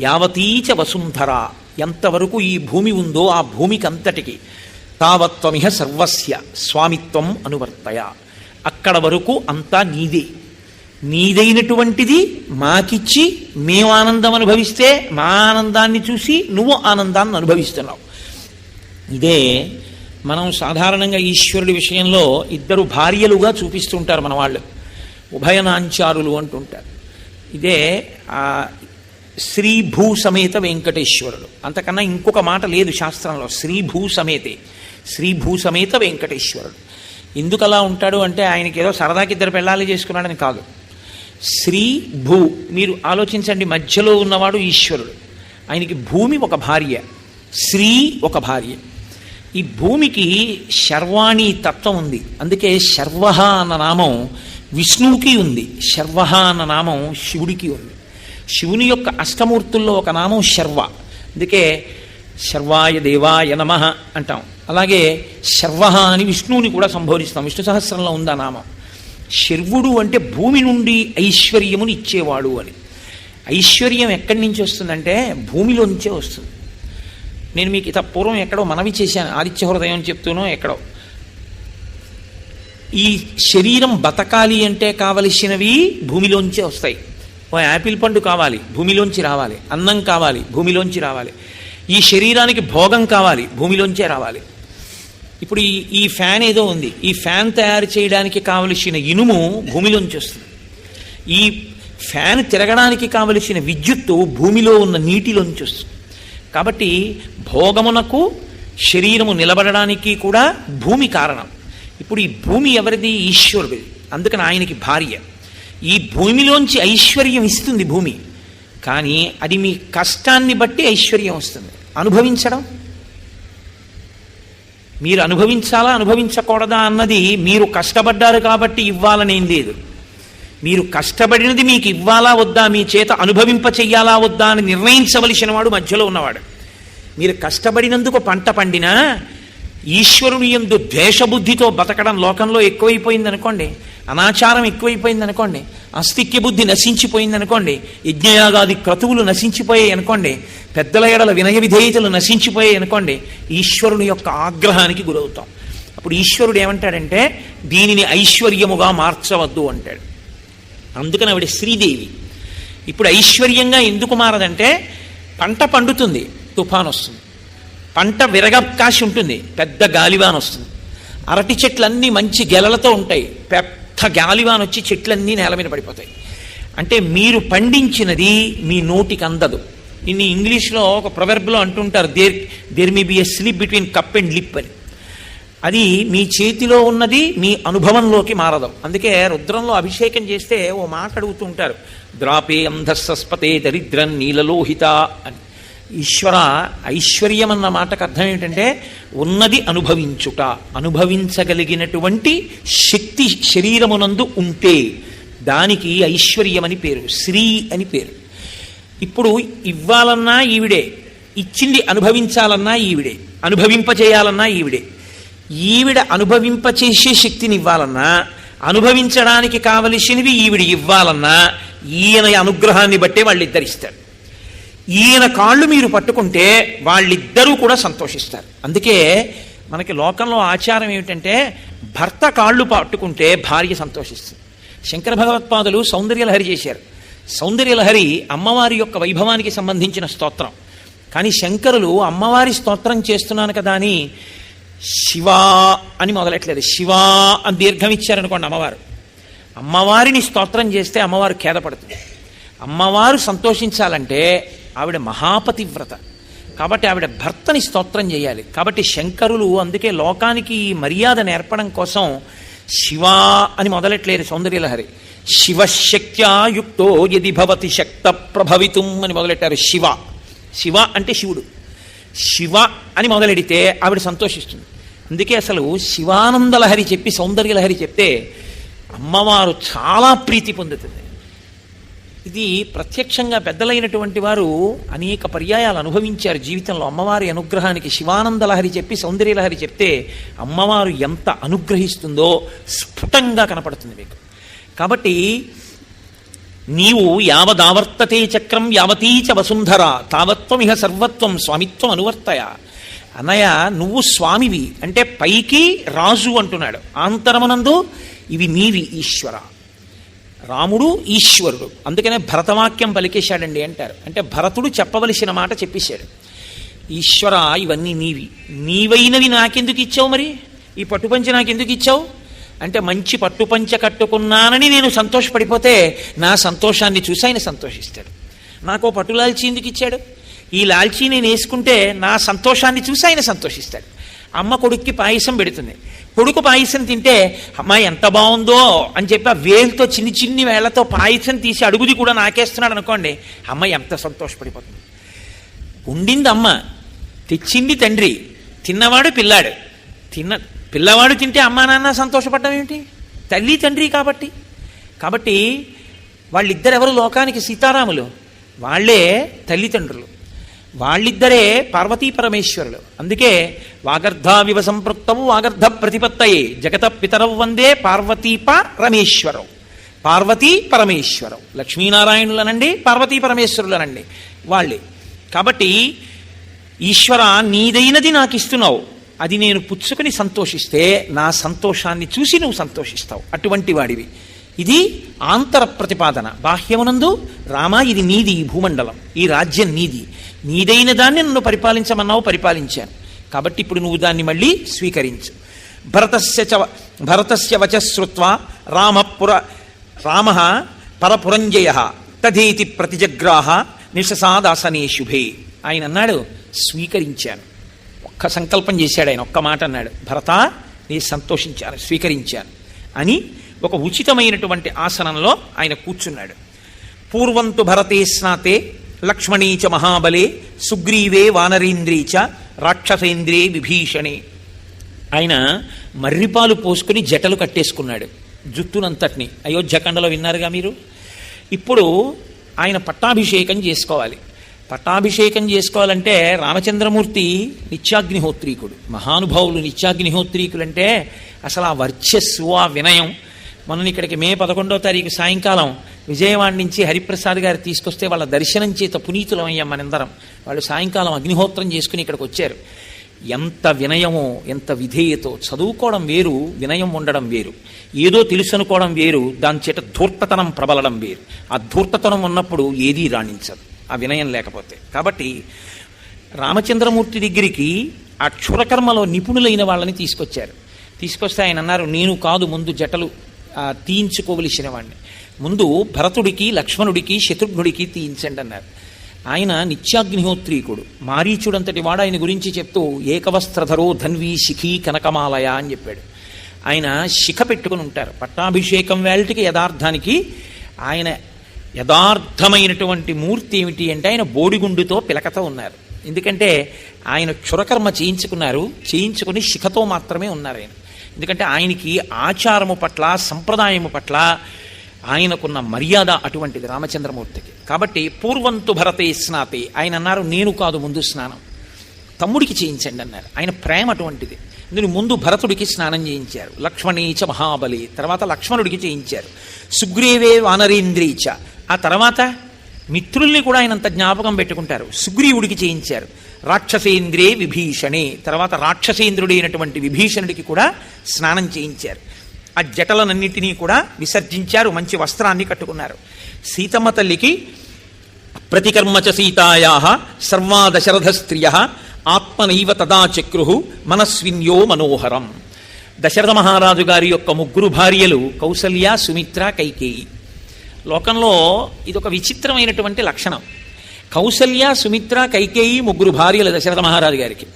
యావతీచ వసుంధర, ఎంతవరకు ఈ భూమి ఉందో ఆ భూమికి అంతటికి, తావత్వమిహ సర్వస్య స్వామిత్వం అనువర్తయ, అక్కడ వరకు అంతా నీదే, నీదైనటువంటిది మాకిచ్చి మేము ఆనందం అనుభవిస్తే మా ఆనందాన్ని చూసి నువ్వు ఆనందాన్ని అనుభవిస్తున్నావు. ఇదే మనం సాధారణంగా ఈశ్వరుడి విషయంలో 2 భార్యలుగా చూపిస్తుంటారు మన వాళ్ళు, ఉభయనాంచారులు అంటుంటారు. ఇదే శ్రీభూ సమేత వెంకటేశ్వరుడు. అంతకన్నా ఇంకొక మాట లేదు శాస్త్రంలో. శ్రీభూ సమేతే, శ్రీభూ సమేత వెంకటేశ్వరుడు. ఎందుకు అలా ఉంటాడు అంటే ఆయనకి ఏదో సరదాకి ఇద్దరు పెళ్ళాలి చేసుకున్నాడని కాదు. శ్రీ భూ, మీరు ఆలోచించండి, మధ్యలో ఉన్నవాడు ఈశ్వరుడు, ఆయనకి భూమి ఒక భార్య, శ్రీ ఒక భార్య. ఈ భూమికి శర్వాణి తత్వం ఉంది, అందుకే శర్వ అన్న నామం విష్ణువుకి ఉంది, శర్వ అన్న నామం శివుడికి ఉంది. శివుని యొక్క అష్టమూర్తుల్లో ఒక నామం శర్వ, అందుకే శర్వాయ దేవాయ నమః అంటాం. అలాగే శర్వ అని విష్ణువుని కూడా సంబోధిస్తాం, విష్ణు సహస్రంలో ఉంది ఆ నామం. శర్వుడు అంటే భూమి నుండి ఐశ్వర్యముని ఇచ్చేవాడు అని. ఐశ్వర్యం ఎక్కడి నుంచి వస్తుందంటే భూమిలోంచే వస్తుంది. నేను మీకు ఇత పూర్వం ఎక్కడో మనవి చేశాను, ఆదిత్య హృదయం చెప్తూనో ఎక్కడో. ఈ శరీరం బతకాలి అంటే కావలసినవి భూమిలోంచే వస్తాయి. ఓ యాపిల్ పండు కావాలి, భూమిలోంచి రావాలి. అన్నం కావాలి, భూమిలోంచి రావాలి. ఈ శరీరానికి భోగం కావాలి, భూమిలోంచే రావాలి. ఇప్పుడు ఈ ఫ్యాన్ ఏదో ఉంది, ఈ ఫ్యాన్ తయారు చేయడానికి కావలసిన ఇనుము భూమిలోంచి వస్తుంది. ఈ ఫ్యాన్ తిరగడానికి కావలసిన విద్యుత్తు భూమిలో ఉన్న నీటిలోంచి వస్తుంది. కాబట్టి భోగమునకు శరీరము నిలబడడానికి కూడా భూమి కారణం. ఇప్పుడు ఈ భూమి ఎవరిది? ఈశ్వరుడిది. అందుకని ఆయనకి భార్య. ఈ భూమిలోంచి ఐశ్వర్యం ఇస్తుంది భూమి, కానీ అది మీ కష్టాన్ని బట్టి ఐశ్వర్యం వస్తుంది. అనుభవించడం, మీరు అనుభవించాలా అనుభవించకూడదా అన్నది మీరు కష్టపడ్డారు కాబట్టి ఇవ్వాలనేం లేదు. మీరు కష్టపడినది మీకు ఇవ్వాలా వద్దా, మీ చేత అనుభవింప చెయ్యాలా వద్దా అని నిర్ణయించవలసిన వాడు మధ్యలో ఉన్నవాడు. మీరు కష్టపడినందుకు పంట పండినా ఈశ్వరుని యందు ద్వేషబుద్ధితో బతకడం లోకంలో ఎక్కువైపోయిందనుకోండి, అనాచారం ఎక్కువైపోయిందనుకోండి, ఆస్తిక్య బుద్ధి నశించిపోయిందనుకోండి, యజ్ఞయాగాది క్రతువులు నశించిపోయాయి అనుకోండి, పెద్దల ఎడల వినయ విధేయతలు నశించిపోయాయి అనుకోండి, ఈశ్వరుని యొక్క ఆగ్రహానికి గురవుతాం. అప్పుడు ఈశ్వరుడు ఏమంటాడంటే దీనిని ఐశ్వర్యముగా మార్చవద్దు అంటాడు. అందుకని ఆవిడ శ్రీదేవి. ఇప్పుడు ఐశ్వర్యంగా ఎందుకు మారదంటే పంట పండుతుంది, తుఫాన్ వస్తుంది. పంట విరగకాశి ఉంటుంది, పెద్ద గాలివాన్ వస్తుంది. అరటి చెట్లన్నీ మంచి గెలలతో ఉంటాయి, పెద్ద గాలివాన్ వచ్చి చెట్లన్నీ నేల మీద పడిపోతాయి. అంటే మీరు పండించినది మీ నోటికి అందదు. ఇన్ని ఇంగ్లీష్లో ఒక ప్రొవెర్బ్లో అంటుంటారు, there may be a slip between cup and lip అని. అది మీ చేతిలో ఉన్నది మీ అనుభవంలోకి మారదు. అందుకే రుద్రంలో అభిషేకం చేస్తే ఓ మాట అడుగుతూ ఉంటారు, ద్రాపే అంధస్సస్పతే దరిద్రం నీలలోహిత అని. ఈశ్వర, ఐశ్వర్యం అన్న మాటకు అర్థం ఏమిటంటే ఉన్నది అనుభవించుట, అనుభవించగలిగినటువంటి శక్తి శరీరమునందు ఉంటే దానికి ఐశ్వర్యం అని పేరు, శ్రీ అని పేరు. ఇప్పుడు ఇవ్వాలన్నా ఈవిడే, ఇచ్చింది అనుభవించాలన్నా ఈవిడే, అనుభవింపచేయాలన్నా ఈవిడే. ఈవిడ అనుభవింపచేసే శక్తిని ఇవ్వాలన్నా, అనుభవించడానికి కావలసినవి ఈవిడ ఇవ్వాలన్నా ఈయన అనుగ్రహాన్ని బట్టే వాళ్ళిద్దరిస్తారు. ఈయన కాళ్ళు మీరు పట్టుకుంటే వాళ్ళిద్దరూ కూడా సంతోషిస్తారు. అందుకే మనకి లోకంలో ఆచారం ఏమిటంటే భర్త కాళ్ళు పట్టుకుంటే భార్య సంతోషిస్తుంది. శంకర భగవత్పాదులు సౌందర్యలహరి చేశారు. సౌందర్యలహరి అమ్మవారి యొక్క వైభవానికి సంబంధించిన స్తోత్రం. కానీ శంకరులు అమ్మవారి స్తోత్రం చేస్తున్నాను కదా అని శివా అని మొదలెట్లేదు, శివా అని దీర్ఘం ఇచ్చారనుకోండి అమ్మవారు. అమ్మవారిని స్తోత్రం చేస్తే అమ్మవారు ఖేదపడుతుంది. అమ్మవారు సంతోషించాలంటే ఆవిడ మహాపతివ్రత, కాబట్టి ఆవిడ భర్తని స్తోత్రం చేయాలి. కాబట్టి శంకరులు అందుకే లోకానికి ఈ మర్యాద నేర్పడం కోసం శివా అని మొదలెట్లేరు సౌందర్యలహరి. శివశక్త్యాయుక్తో యది భవతి శక్త ప్రభవితుం అని మొదలెట్టారు. శివ, శివ అంటే శివుడు. శివ అని మొదలెడితే ఆవిడ సంతోషిస్తుంది. అందుకే అసలు శివానందలహరి చెప్పి సౌందర్యలహరి చెప్తే అమ్మవారు చాలా ప్రీతి పొందుతుంది. ఇది ప్రత్యక్షంగా పెద్దలైనటువంటి వారు అనేక పర్యాయాలు అనుభవించారు జీవితంలో. అమ్మవారి అనుగ్రహానికి శివానందలహరి చెప్పి సౌందర్యలహరి చెప్తే అమ్మవారు ఎంత అనుగ్రహిస్తుందో స్ఫుటంగా కనపడుతుంది మీకు. కాబట్టి నీవు యావదావర్తతే చక్రం యావతీచ వసుంధర తావత్వమిహ సర్వత్వం స్వామిత్వం అనువర్తయ. అన్నయ్య, నువ్వు స్వామివి అంటే పైకి రాజు అంటున్నాడు, ఆంతరమునందు ఇవి నీవి ఈశ్వర. రాముడు ఈశ్వరుడు, అందుకనే భరతవాక్యం పలికేశాడండి అంటారు. అంటే భరతుడు చెప్పవలసిన మాట చెప్పేశాడు. ఈశ్వర, ఇవన్నీ నీవి, నీవైనవి నాకెందుకు ఇచ్చావు? మరి ఈ పట్టుపంచి నాకెందుకు ఇచ్చావు అంటే మంచి పట్టుపంచ కట్టుకున్నానని నేను సంతోషపడిపోతే నా సంతోషాన్ని చూసి ఆయన సంతోషిస్తాడు. నాకో పట్టు లాల్చీ ఎందుకు ఇచ్చాడు? ఈ లాల్చీ నేను వేసుకుంటే నా సంతోషాన్ని చూసి ఆయన సంతోషిస్తాడు. అమ్మ కొడుక్కి పాయసం పెడుతుంది. కొడుకు పాయసం తింటే అమ్మ ఎంత బాగుందో అని చెప్పి ఆ వేలుతో చిన్ని చిన్ని వేళ్లతో పాయసం తీసి అడుగుది కూడా నాకేస్తున్నాడు అనుకోండి, అమ్మ ఎంత సంతోషపడిపోతుంది. ఉండింది అమ్మ, తెచ్చింది తండ్రి, తిన్నవాడు పిల్లాడు. పిల్లవాడు తింటే అమ్మా నాన్న సంతోషపడ్డం ఏమిటి? తల్లి తండ్రి కాబట్టి వాళ్ళిద్దరు ఎవరు లోకానికి? సీతారాములు. వాళ్లే తల్లిదండ్రులు, వాళ్ళిద్దరే పార్వతీ పరమేశ్వరులు. అందుకే వాగర్ధావివ సంపృక్తవు వాగర్ధ ప్రతిపత్తయే జగత పితరవు వందే రమేశ్వరవు. పార్వతీ పరమేశ్వరవు, లక్ష్మీనారాయణులనండి, పార్వతీ పరమేశ్వరులనండి వాళ్ళే. కాబట్టి ఈశ్వర నీదైనది నాకు ఇస్తున్నావు, అది నేను పుచ్చుకుని సంతోషిస్తే నా సంతోషాన్ని చూసి నువ్వు సంతోషిస్తావు. అటువంటి వాడివి. ఇది ఆంతర ప్రతిపాదన. బాహ్యమునందు రామ ఇది నీది, ఈ భూమండలం, ఈ రాజ్యం నీది, నీదైన దాన్ని నన్ను పరిపాలించమన్నావు, పరిపాలించాను. కాబట్టి ఇప్పుడు నువ్వు దాన్ని మళ్ళీ స్వీకరించు. భరతస్య వచశ్రుత్వా రామ పరపురంజయ తథేతి ప్రతిజగ్రాహ నిశసాదాసనే శుభే. ఆయన అన్నాడు, స్వీకరించాను. ఒక్క సంకల్పం చేశాడు ఆయన, ఒక్క మాట అన్నాడు, భరత నేను సంతోషించాను, స్వీకరించాను అని ఒక ఉచితమైనటువంటి ఆసనంలో ఆయన కూర్చున్నాడు. పూర్వంతు భరతే స్నాతే లక్ష్మణీచ మహాబలే సుగ్రీవే వానరేంద్రీచ రాక్షసేంద్రే విభీషణే. ఆయన మర్రిపాలు పోసుకుని జటలు కట్టేసుకున్నాడు, జుట్టునంతటిని. అయోధ్యఖండలో విన్నారుగా మీరు. ఇప్పుడు ఆయన పట్టాభిషేకం చేసుకోవాలి. పట్టాభిషేకం చేసుకోవాలంటే రామచంద్రమూర్తి నిత్యాగ్నిహోత్రీకుడు. మహానుభావులు నిత్యాగ్నిహోత్రీకులు అంటే అసలు ఆ వర్చస్సు, ఆ వినయం. మొన్న ఇక్కడికి మే 11వ తారీఖు సాయంకాలం విజయవాడ నుంచి హరిప్రసాద్ గారు తీసుకొస్తే వాళ్ళ దర్శనం చేత పునీతులమయ్యాం మనందరం. వాళ్ళు సాయంకాలం అగ్నిహోత్రం చేసుకుని ఇక్కడికి వచ్చారు. ఎంత వినయమో, ఎంత విధేయతో. చదువుకోవడం వేరు, వినయం ఉండడం వేరు. ఏదో తెలుసు అనుకోవడం వేరు, దాని చేత ధూర్తతనం ప్రబలడం వేరు. ఆ ధూర్తతనం ఉన్నప్పుడు ఏదీ రాణించదు, ఆ వినయం లేకపోతే. కాబట్టి రామచంద్రమూర్తి దగ్గరికి ఆ క్షురకర్మలో నిపుణులైన వాళ్ళని తీసుకొచ్చారు. తీసుకొస్తే ఆయన అన్నారు, నేను కాదు ముందు జటలు తీయించుకోవలసిన వాడిని, ముందు భరతుడికి, లక్ష్మణుడికి, శత్రుఘ్నుడికి తీయించండి అన్నారు. ఆయన నిత్యాగ్నిహోత్రీకుడు, మారీచుడంతటి వాడు. ఆయన గురించి చెప్తూ ఏకవస్త్రధరో ధన్వీ శిఖీ కనకమాలయ అని చెప్పాడు. ఆయన శిఖ పెట్టుకుని ఉంటారు. పట్టాభిషేకం వేళటికి యథార్థానికి ఆయన యథార్థమైనటువంటి మూర్తి ఏమిటి అంటే ఆయన బోడిగుండుతో పిలకతో ఉన్నారు. ఎందుకంటే ఆయన క్షురకర్మ చేయించుకున్నారు, చేయించుకుని శిఖతో మాత్రమే ఉన్నారు ఆయన. ఎందుకంటే ఆయనకి ఆచారము పట్ల, సంప్రదాయము పట్ల ఆయనకున్న మర్యాద అటువంటిది రామచంద్రమూర్తికి. కాబట్టి పూర్వంతు భరతే స్నాతే. ఆయన అన్నారు, నేను కాదు ముందు స్నానం, తమ్ముడికి చేయించండి అన్నారు. ఆయన ప్రేమ అటువంటిది. ఇందులో ముందు భరతుడికి స్నానం చేయించారు. లక్ష్మణీచ మహాబలి, తర్వాత లక్ష్మణుడికి చేయించారు. సుగ్రీవే వానరేంద్రీచ, ఆ తర్వాత మిత్రుల్ని కూడా ఆయన అంత జ్ఞాపకం పెట్టుకుంటారు. సుగ్రీవుడికి చేయించారు. రాక్షసేంద్రే విభీషణే, తర్వాత రాక్షసేంద్రుడైనటువంటి విభీషణుడికి కూడా స్నానం చేయించారు. ఆ జటలనన్నింటినీ కూడా విసర్జించారు, మంచి వస్త్రాన్ని కట్టుకున్నారు. సీతమ్మ తల్లికి ప్రతికర్మచ సీతాయా సర్వా దశరథ స్త్రియ ఆత్మనైవ తదా చక్రు మనస్విన్యో మనోహరం. దశరథ మహారాజు గారి యొక్క 3 భార్యలు కౌసల్య, సుమిత్ర, కైకేయి. లోకంలో ఇదొక విచిత్రమైనటువంటి లక్షణం. కౌసల్య, సుమిత్ర, కైకేయి 3 భార్యలు దశరథ మహారాజు గారికి.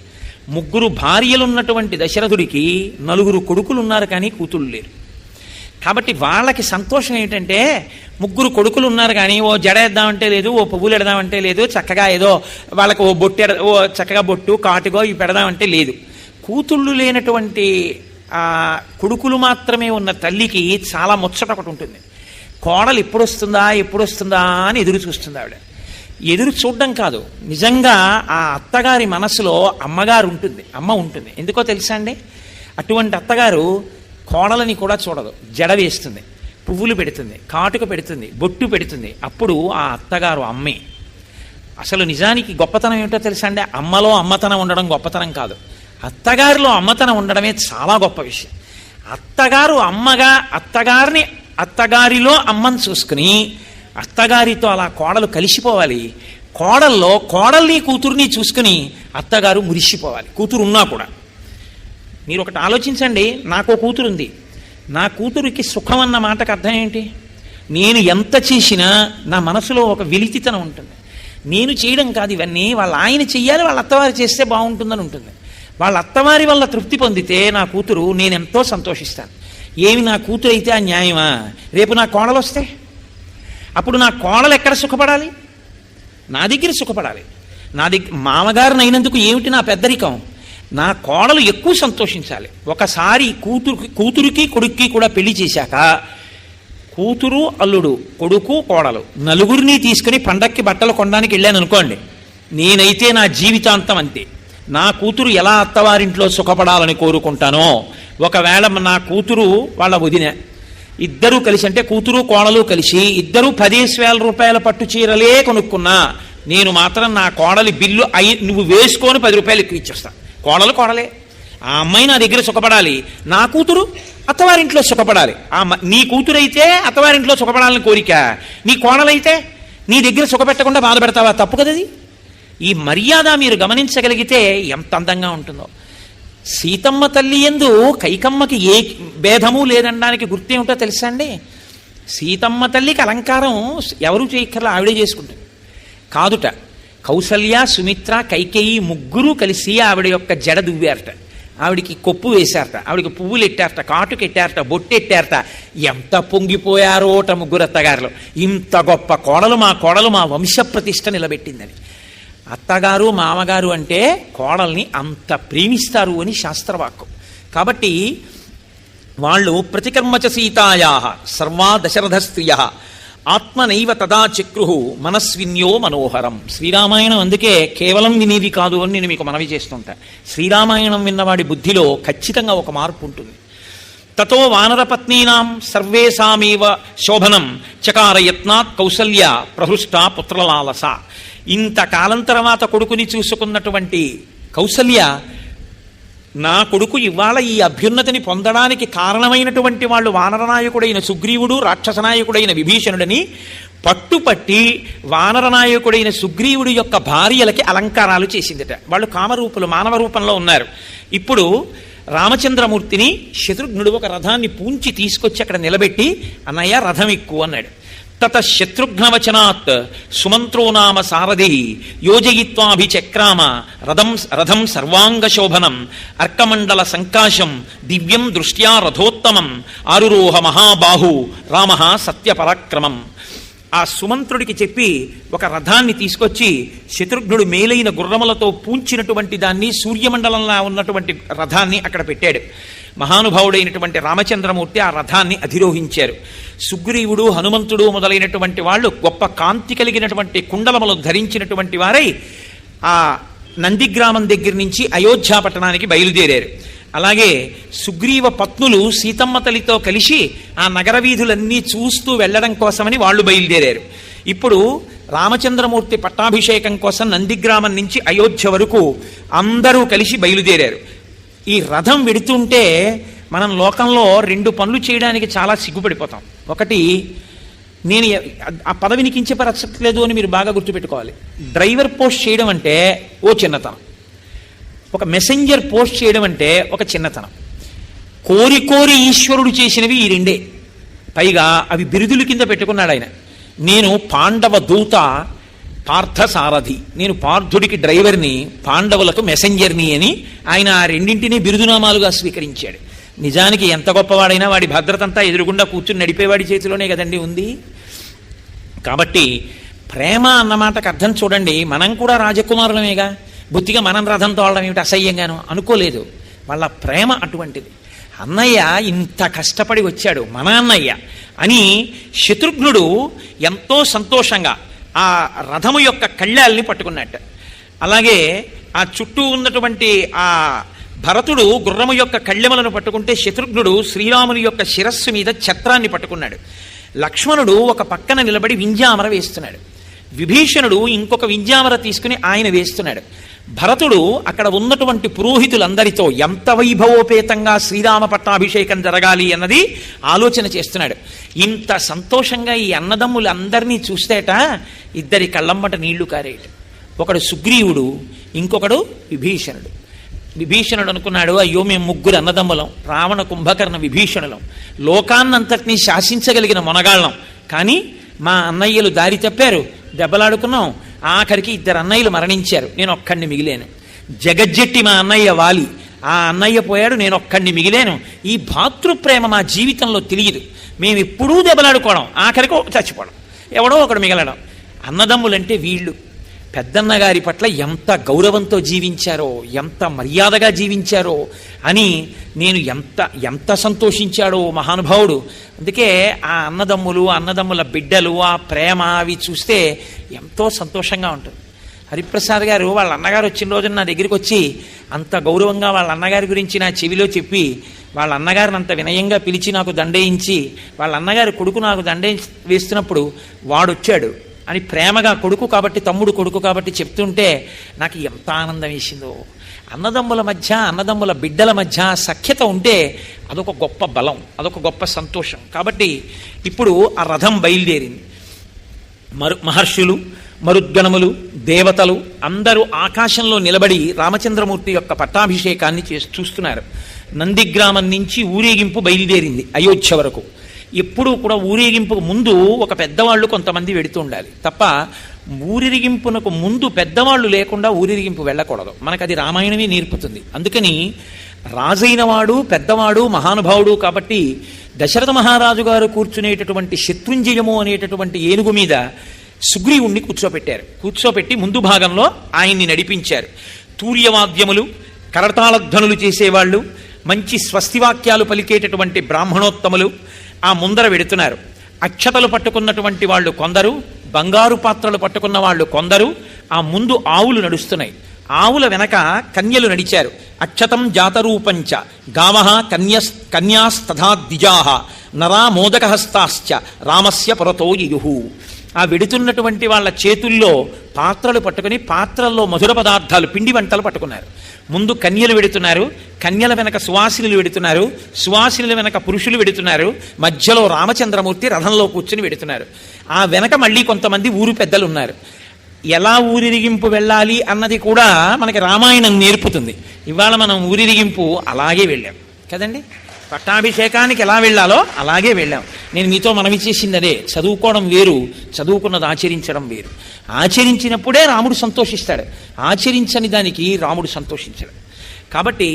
3 భార్యలున్నటువంటి దశరథుడికి 4 కొడుకులు ఉన్నారు, కానీ కూతుళ్ళు లేరు. కాబట్టి వాళ్ళకి సంతోషం ఏంటంటే 3 కొడుకులు ఉన్నారు కానీ ఓ జడ వేద్దామంటే లేదు, ఓ పువ్వులు ఎడదామంటే లేదు, చక్కగా ఏదో వాళ్ళకి ఓ చక్కగా బొట్టు, కాటుగో ఇవి పెడదామంటే లేదు. కూతుళ్ళు లేనటువంటి కొడుకులు మాత్రమే ఉన్న తల్లికి చాలా ముచ్చట ఒకటి ఉంటుంది. కోడలు ఎప్పుడొస్తుందా అని ఎదురు చూస్తుంది. ఆవిడ ఎదురు చూడడం కాదు, నిజంగా ఆ అత్తగారి మనసులో అమ్మగారు ఉంటుంది, అమ్మ ఉంటుంది. ఎందుకో తెలుసా అండి? అటువంటి అత్తగారు కోడలని కూడా చూడదు. జడ వేస్తుంది, పువ్వులు పెడుతుంది, కాటుక పెడుతుంది, బొట్టు పెడుతుంది. అప్పుడు ఆ అత్తగారు అమ్మే. అసలు నిజానికి గొప్పతనం ఏమిటో తెలుసా అండి? అమ్మలో అమ్మతనం ఉండడం గొప్పతనం కాదు, అత్తగారిలో అమ్మతనం ఉండడమే చాలా గొప్ప విషయం. అత్తగారు అమ్మగా అత్తగారిలో అమ్మని చూసుకుని అత్తగారితో అలా కోడలు కలిసిపోవాలి. కోడల్లో కోడల్ని, కూతుర్ని చూసుకుని అత్తగారు మురిసిపోవాలి, కూతురు ఉన్నా కూడా. మీరు ఒకటి ఆలోచించండి, నాకో కూతురుంది, నా కూతురికి సుఖం అన్న మాటకు అర్థం ఏంటి? నేను ఎంత చేసినా నా మనసులో ఒక వెలితితనం ఉంటుంది. నేను చేయడం కాదు ఇవన్నీ, వాళ్ళ ఆయన చెయ్యాలి, వాళ్ళ అత్తవారు చేస్తే బాగుంటుందని ఉంటుంది. వాళ్ళ అత్తవారి వల్ల తృప్తి పొందితే నా కూతురు నేను ఎంతో సంతోషిస్తాను. ఏమి నా కూతురు అయితే ఆ న్యాయమా? రేపు నా కోడలు వస్తే అప్పుడు నా కోడలు ఎక్కడ సుఖపడాలి? నా దగ్గర సుఖపడాలి. నా దగ్గర మామగారిని అయినందుకు ఏమిటి నా పెద్దరికం? నా కోడలు ఎక్కువ సంతోషించాలి. ఒకసారి కూతురికి కొడుక్కి కూడా పెళ్లి చేశాక కూతురు అల్లుడు కొడుకు కోడలు నలుగురిని తీసుకుని పండక్కి బట్టలు కొనడానికి వెళ్ళాను అనుకోండి, నేనైతే నా జీవితాంతం అంతే. నా కూతురు ఎలా అత్తవారింట్లో సుఖపడాలని కోరుకుంటానో, ఒకవేళ నా కూతురు వాళ్ళ వదిన ఇద్దరూ కలిసి, అంటే కూతురు కోడలు కలిసి ఇద్దరూ 10,000 రూపాయల పట్టు చీరలే కొనుక్కున్నా, నేను మాత్రం నా కోడలి బిల్లు నువ్వు వేసుకొని 10 రూపాయలు ఎక్కువ ఇచ్చేస్తాను. కోడలే. ఆ అమ్మాయి నా దగ్గర సుఖపడాలి, నా కూతురు అత్తవారింట్లో సుఖపడాలి. నీ కూతురైతే అత్తవారింట్లో సుఖపడాలని కోరిక, నీ కోడలైతే నీ దగ్గర సుఖపెట్టకుండా బాధ పెడతావా? తప్పు కదది. ఈ మర్యాద మీరు గమనించగలిగితే ఎంత అందంగా ఉంటుందో. సీతమ్మ తల్లి యందు కైకమ్మకి ఏ భేదము లేదనడానికి గుర్తేమిటో తెలుసా అండి? సీతమ్మ తల్లికి అలంకారం ఎవరు చేయక్కర్లా, ఆవిడే చేసుకుంటుంది. కాదుట, కౌసల్య, సుమిత్ర, కైకేయి ముగ్గురు కలిసి ఆవిడ యొక్క జడ దువ్వారట, ఆవిడికి కొప్పు వేశారట, ఆవిడికి పువ్వులు ఎట్టారట, కాటుకు ఎట్టారట, బొట్టెట్టారట. ఎంత పొంగిపోయారోట ముగ్గురు అత్తగారులు. ఇంత గొప్ప కోడలు మా వంశ ప్రతిష్ఠ నిలబెట్టిందని. అత్తగారు మామగారు అంటే కోడల్ని అంత ప్రేమిస్తారు అని శాస్త్రవాక్యం. కాబట్టి వాళ్ళు ప్రతికర్మచ సీతాయా సర్వా దశరథ స్త్రియ ఆత్మనైవ తదా చక్రు మనస్విన్యో మనోహరం. శ్రీరామాయణం అందుకే కేవలం వినేది కాదు అని నేను మీకు మనవి చేస్తుంటా. శ్రీరామాయణం విన్నవాడి బుద్ధిలో ఖచ్చితంగా ఒక మార్పు ఉంటుంది. తతో వానరపత్నీనాం సర్వేషామేవ శోభనం చకారయత్నాత్ కౌసల్య ప్రహృష్ట పుత్రలాలస. ఇంతకాలం తర్వాత కొడుకుని చూసుకున్నటువంటి కౌసల్య, నా కొడుకు ఇవాళ ఈ అభ్యున్నతిని పొందడానికి కారణమైనటువంటి వాళ్ళు వానరనాయకుడైన సుగ్రీవుడు, రాక్షసనాయకుడైన విభీషణుడని పట్టుపట్టి వానరనాయకుడైన సుగ్రీవుడి యొక్క భార్యలకి అలంకారాలు చేసిందట. వాళ్ళు కామరూపులు, మానవ రూపంలో ఉన్నారు. ఇప్పుడు రామచంద్రమూర్తిని శత్రుఘ్నుడు ఒక రథాన్ని పూంచి తీసుకొచ్చి అక్కడ నిలబెట్టి, అన్నయ్య రథం ఎక్కువ అన్నాడు. తత శత్రుఘ్నవచనాత్ సుమంత్రో నామ సారథి యోజయిత్వాభిచక్రామ రథం సర్వాంగశోభనం అర్కమండల సంకాశం దివ్యం దృష్ట్యా రథోత్తమం ఆరురోహ మహాబాహు రామ సత్యపరాక్రమం. ఆ సుమంత్రుడికి చెప్పి ఒక రథాన్ని తీసుకొచ్చి శత్రుఘ్నుడు మేలైన గుర్రములతో పూంచినటువంటి దాన్ని, సూర్యమండలంలో ఉన్నటువంటి రథాన్ని అక్కడ పెట్టాడు. మహానుభావుడైనటువంటి రామచంద్రమూర్తి ఆ రథాన్ని అధిరోహించారు. సుగ్రీవుడు, హనుమంతుడు మొదలైనటువంటి వాళ్ళు గొప్ప కాంతి కలిగినటువంటి కుండలములు ధరించినటువంటి వారై ఆ నందిగ్రామం దగ్గర నుంచి అయోధ్య పట్టణానికి బయలుదేరారు. అలాగే సుగ్రీవ పత్నులు సీతమ్మ తల్లితో కలిసి ఆ నగర వీధులన్నీ చూస్తూ వెళ్ళడం కోసమని వాళ్ళు బయలుదేరారు. ఇప్పుడు రామచంద్రమూర్తి పట్టాభిషేకం కోసం నందిగ్రామం నుంచి అయోధ్య వరకు అందరూ కలిసి బయలుదేరారు. ఈ రథం వెడుతుంటే మనం లోకంలో 2 పనులు చేయడానికి చాలా సిగ్గుపడిపోతాం. ఒకటి, నేను ఆ పదవిని కించపరచట్లేదు అని మీరు బాగా గుర్తుపెట్టుకోవాలి. డ్రైవర్ పోస్ట్ చేయడం అంటే ఓ చిన్నతనం, ఒక మెసెంజర్ పోస్ట్ చేయడం అంటే ఒక చిన్నతనం. కోరి ఈశ్వరుడు చేసినవి ఈ 2. పైగా అవి బిరుదుల కింద పెట్టుకున్నాడు ఆయన. నేను పాండవ దూత, పార్థసారథి, నేను పార్థుడికి డ్రైవర్ని, పాండవులకు మెసెంజర్ని అని ఆయన ఆ 2 బిరుదునామాలుగా స్వీకరించాడు. నిజానికి ఎంత గొప్పవాడైనా వాడి భద్రతంతా ఎదురుగుండా కూర్చుని నడిపేవాడి చేతిలోనే కదండి ఉంది. కాబట్టి ప్రేమ అన్నమాటకు అర్థం చూడండి. మనం కూడా రాజకుమారులమేగా, బుద్ధిగా మనం రథం తోడడం ఏమిటి అసహ్యంగాను అనుకోలేదు. వాళ్ళ ప్రేమ అటువంటిది. అన్నయ్య ఇంత కష్టపడి వచ్చాడు మన అన్నయ్య అని శత్రుఘ్నుడు ఎంతో సంతోషంగా ఆ రథము యొక్క కళ్ళాల్ని పట్టుకున్నట్టు. అలాగే ఆ చుట్టూ ఉన్నటువంటి ఆ భరతుడు గుర్రము యొక్క కళ్ళెములను పట్టుకుంటే శత్రుఘ్నుడు శ్రీరాముని యొక్క శిరస్సు మీద ఛత్రాన్ని పట్టుకున్నాడు. లక్ష్మణుడు ఒక పక్కన నిలబడి వింజామర వేస్తున్నాడు. విభీషణుడు ఇంకొక వింజామర తీసుకుని ఆయన వేస్తున్నాడు. భరతుడు అక్కడ ఉన్నటువంటి పురోహితులందరితో ఎంత వైభవోపేతంగా శ్రీరామ పట్టాభిషేకం జరగాలి అన్నది ఆలోచన చేస్తున్నాడు. ఇంత సంతోషంగా ఈ అన్నదమ్ములందరినీ చూస్తేట ఇద్దరి కళ్ళమ్మట నీళ్లు కారేట. ఒకడు సుగ్రీవుడు, ఇంకొకడు విభీషణుడు. విభీషణుడు అనుకున్నాడు, అయ్యో మేము 3 అన్నదమ్ములం, రావణ కుంభకర్ణ విభీషణులం, లోకాన్నంతటినీ శాసించగలిగిన మొనగాళ్ళం, కానీ మా అన్నయ్యలు దారి తప్పారు, దెబ్బలాడుకున్నాం, ఆఖరికి 2 అన్నయ్యలు మరణించారు, నేను ఒక్కడిని మిగిలాను. జగజ్జెట్టి మా అన్నయ్య వాలి, ఆ అన్నయ్య పోయాడు, నేను ఒక్కడిని మిగిలాను. ఈ భాతృప్రేమ మా జీవితంలో తెలియదు. మేము ఎప్పుడూ దెబ్బలాడుకోవడం, ఆఖరికి చచ్చిపోవడం, ఎవడో ఒకడు మిగలడం. అన్నదమ్ములంటే వీళ్ళు పెద్దన్నగారి పట్ల ఎంత గౌరవంతో జీవించారో, ఎంత మర్యాదగా జీవించారో అని నేను ఎంత సంతోషించాడో మహానుభావుడు. అందుకే ఆ అన్నదమ్ముల బిడ్డలు, ఆ ప్రేమ అవి చూస్తే ఎంతో సంతోషంగా ఉంటుంది. హరిప్రసాద్ గారు వాళ్ళ అన్నగారు వచ్చిన రోజున నా దగ్గరికి వచ్చి అంత గౌరవంగా వాళ్ళ అన్నగారి గురించి నా చెవిలో చెప్పి, వాళ్ళ అన్నగారిని అంత వినయంగా పిలిచి నాకు దండేయించి, వాళ్ళ అన్నగారి కొడుకు నాకు దండే వేస్తున్నప్పుడు వాడొచ్చాడు అని ప్రేమగా, కొడుకు కాబట్టి, తమ్ముడు కొడుకు కాబట్టి చెప్తుంటే నాకు ఎంత ఆనందం వేసిందో. అన్నదమ్ముల మధ్య, అన్నదమ్ముల బిడ్డల మధ్య సఖ్యత ఉంటే అదొక గొప్ప బలం, అదొక గొప్ప సంతోషం. కాబట్టి ఇప్పుడు ఆ రథం బయలుదేరింది. మహర్షులు, మరుద్గణములు, దేవతలు అందరూ ఆకాశంలో నిలబడి రామచంద్రమూర్తి యొక్క పట్టాభిషేకాన్ని చూస్తున్నారు. నందిగ్రామం నుంచి ఊరేగింపు బయలుదేరింది అయోధ్య వరకు. ఎప్పుడూ కూడా ఊరేగింపుకు ముందు ఒక పెద్దవాళ్ళు కొంతమంది వెడుతూ ఉండాలి తప్ప ఊరేగింపునకు ముందు పెద్దవాళ్ళు లేకుండా ఊరేగింపు వెళ్ళకూడదు. మనకు అది రామాయణమే నేర్పుతుంది. అందుకని రాజైనవాడు, పెద్దవాడు, మహానుభావుడు కాబట్టి దశరథ మహారాజు గారు కూర్చునేటటువంటి శత్రుంజయము అనేటటువంటి ఏనుగు మీద సుగ్రీవుణ్ణి కూర్చోపెట్టి ముందు భాగంలో ఆయన్ని నడిపించారు. తూర్యవాద్యములు, కరతాళధ్వనులు చేసేవాళ్ళు, మంచి స్వస్తివాక్యాలు పలికేటటువంటి బ్రాహ్మణోత్తములు ఆ ముందర వెడుతున్నారు. అక్షతలు పట్టుకున్నటువంటి వాళ్ళు కొందరు, బంగారు పాత్రలు పట్టుకున్న వాళ్ళు కొందరు. ఆ ముందు ఆవులు నడుస్తున్నాయి, ఆవుల వెనక కన్యలు నడిచారు. అక్షతం జాతరూపంచ గావః కన్యాస్తథా ద్విజాః నరా మోదకహస్తాశ్చ రామస్య పురతో యయుః. ఆ వెడుతున్నటువంటి వాళ్ళ చేతుల్లో పాత్రలు పట్టుకుని పాత్రల్లో మధుర పదార్థాలు, పిండి వంటలు పట్టుకున్నారు. ముందు కన్యలు వెడుతున్నారు, కన్యల వెనక సువాసినులు వెడుతున్నారు, సువాసినుల వెనక పురుషులు వెడుతున్నారు, మధ్యలో రామచంద్రమూర్తి రథంలో కూర్చుని వెడుతున్నారు. ఆ వెనక మళ్ళీ కొంతమంది ఊరు పెద్దలు ఉన్నారు. ఎలా ఊరిరిగింపు వెళ్ళాలి అన్నది కూడా మనకి రామాయణం నేర్పుతుంది. ఇవాళ మనం ఊరిరిగింపు అలాగే వెళ్ళాం కదండి. పట్టాభిషేకానికి ఎలా వెళ్ళాలో అలాగే వెళ్ళాం. నేను మీతో మనవి చేసింది అదే. చదువుకోవడం వేరు, చదువుకున్నది ఆచరించడం వేరు. ఆచరించినప్పుడే రాముడు సంతోషిస్తాడు, ఆచరించని దానికి రాముడు సంతోషించడు. కాబట్టి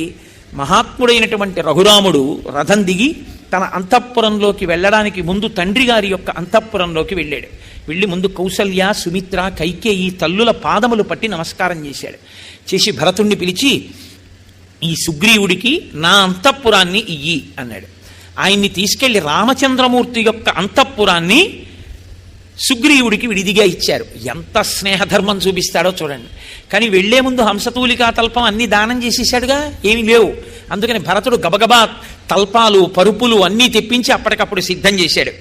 మహాత్ముడైనటువంటి రఘురాముడు రథం దిగి తన అంతఃపురంలోకి వెళ్ళడానికి ముందు తండ్రి గారి యొక్క అంతఃపురంలోకి వెళ్ళాడు. వెళ్ళి ముందు కౌసల్య, సుమిత్ర, కైకేయి తల్లుల పాదములు పట్టి నమస్కారం చేసి భరతుణ్ణి పిలిచి, ఈ సుగ్రీవుడికి నా అంతఃపురాన్ని ఇయ్యి అన్నాడు. ఆయన్ని తీసుకెళ్లి రామచంద్రమూర్తి యొక్క అంతఃపురాన్ని సుగ్రీవుడికి విడిదిగా ఇచ్చారు. ఎంత స్నేహధర్మం చూపిస్తాడో చూడండి. కానీ వెళ్లే ముందు హంసతూలికా తల్పం అన్ని దానం చేసేసాడుగా, ఏమీ లేవు. అందుకని భరతుడు గబగబా తల్పాలు, పరుపులు అన్నీ తెప్పించి అప్పటికప్పుడు సిద్ధం చేశాడు.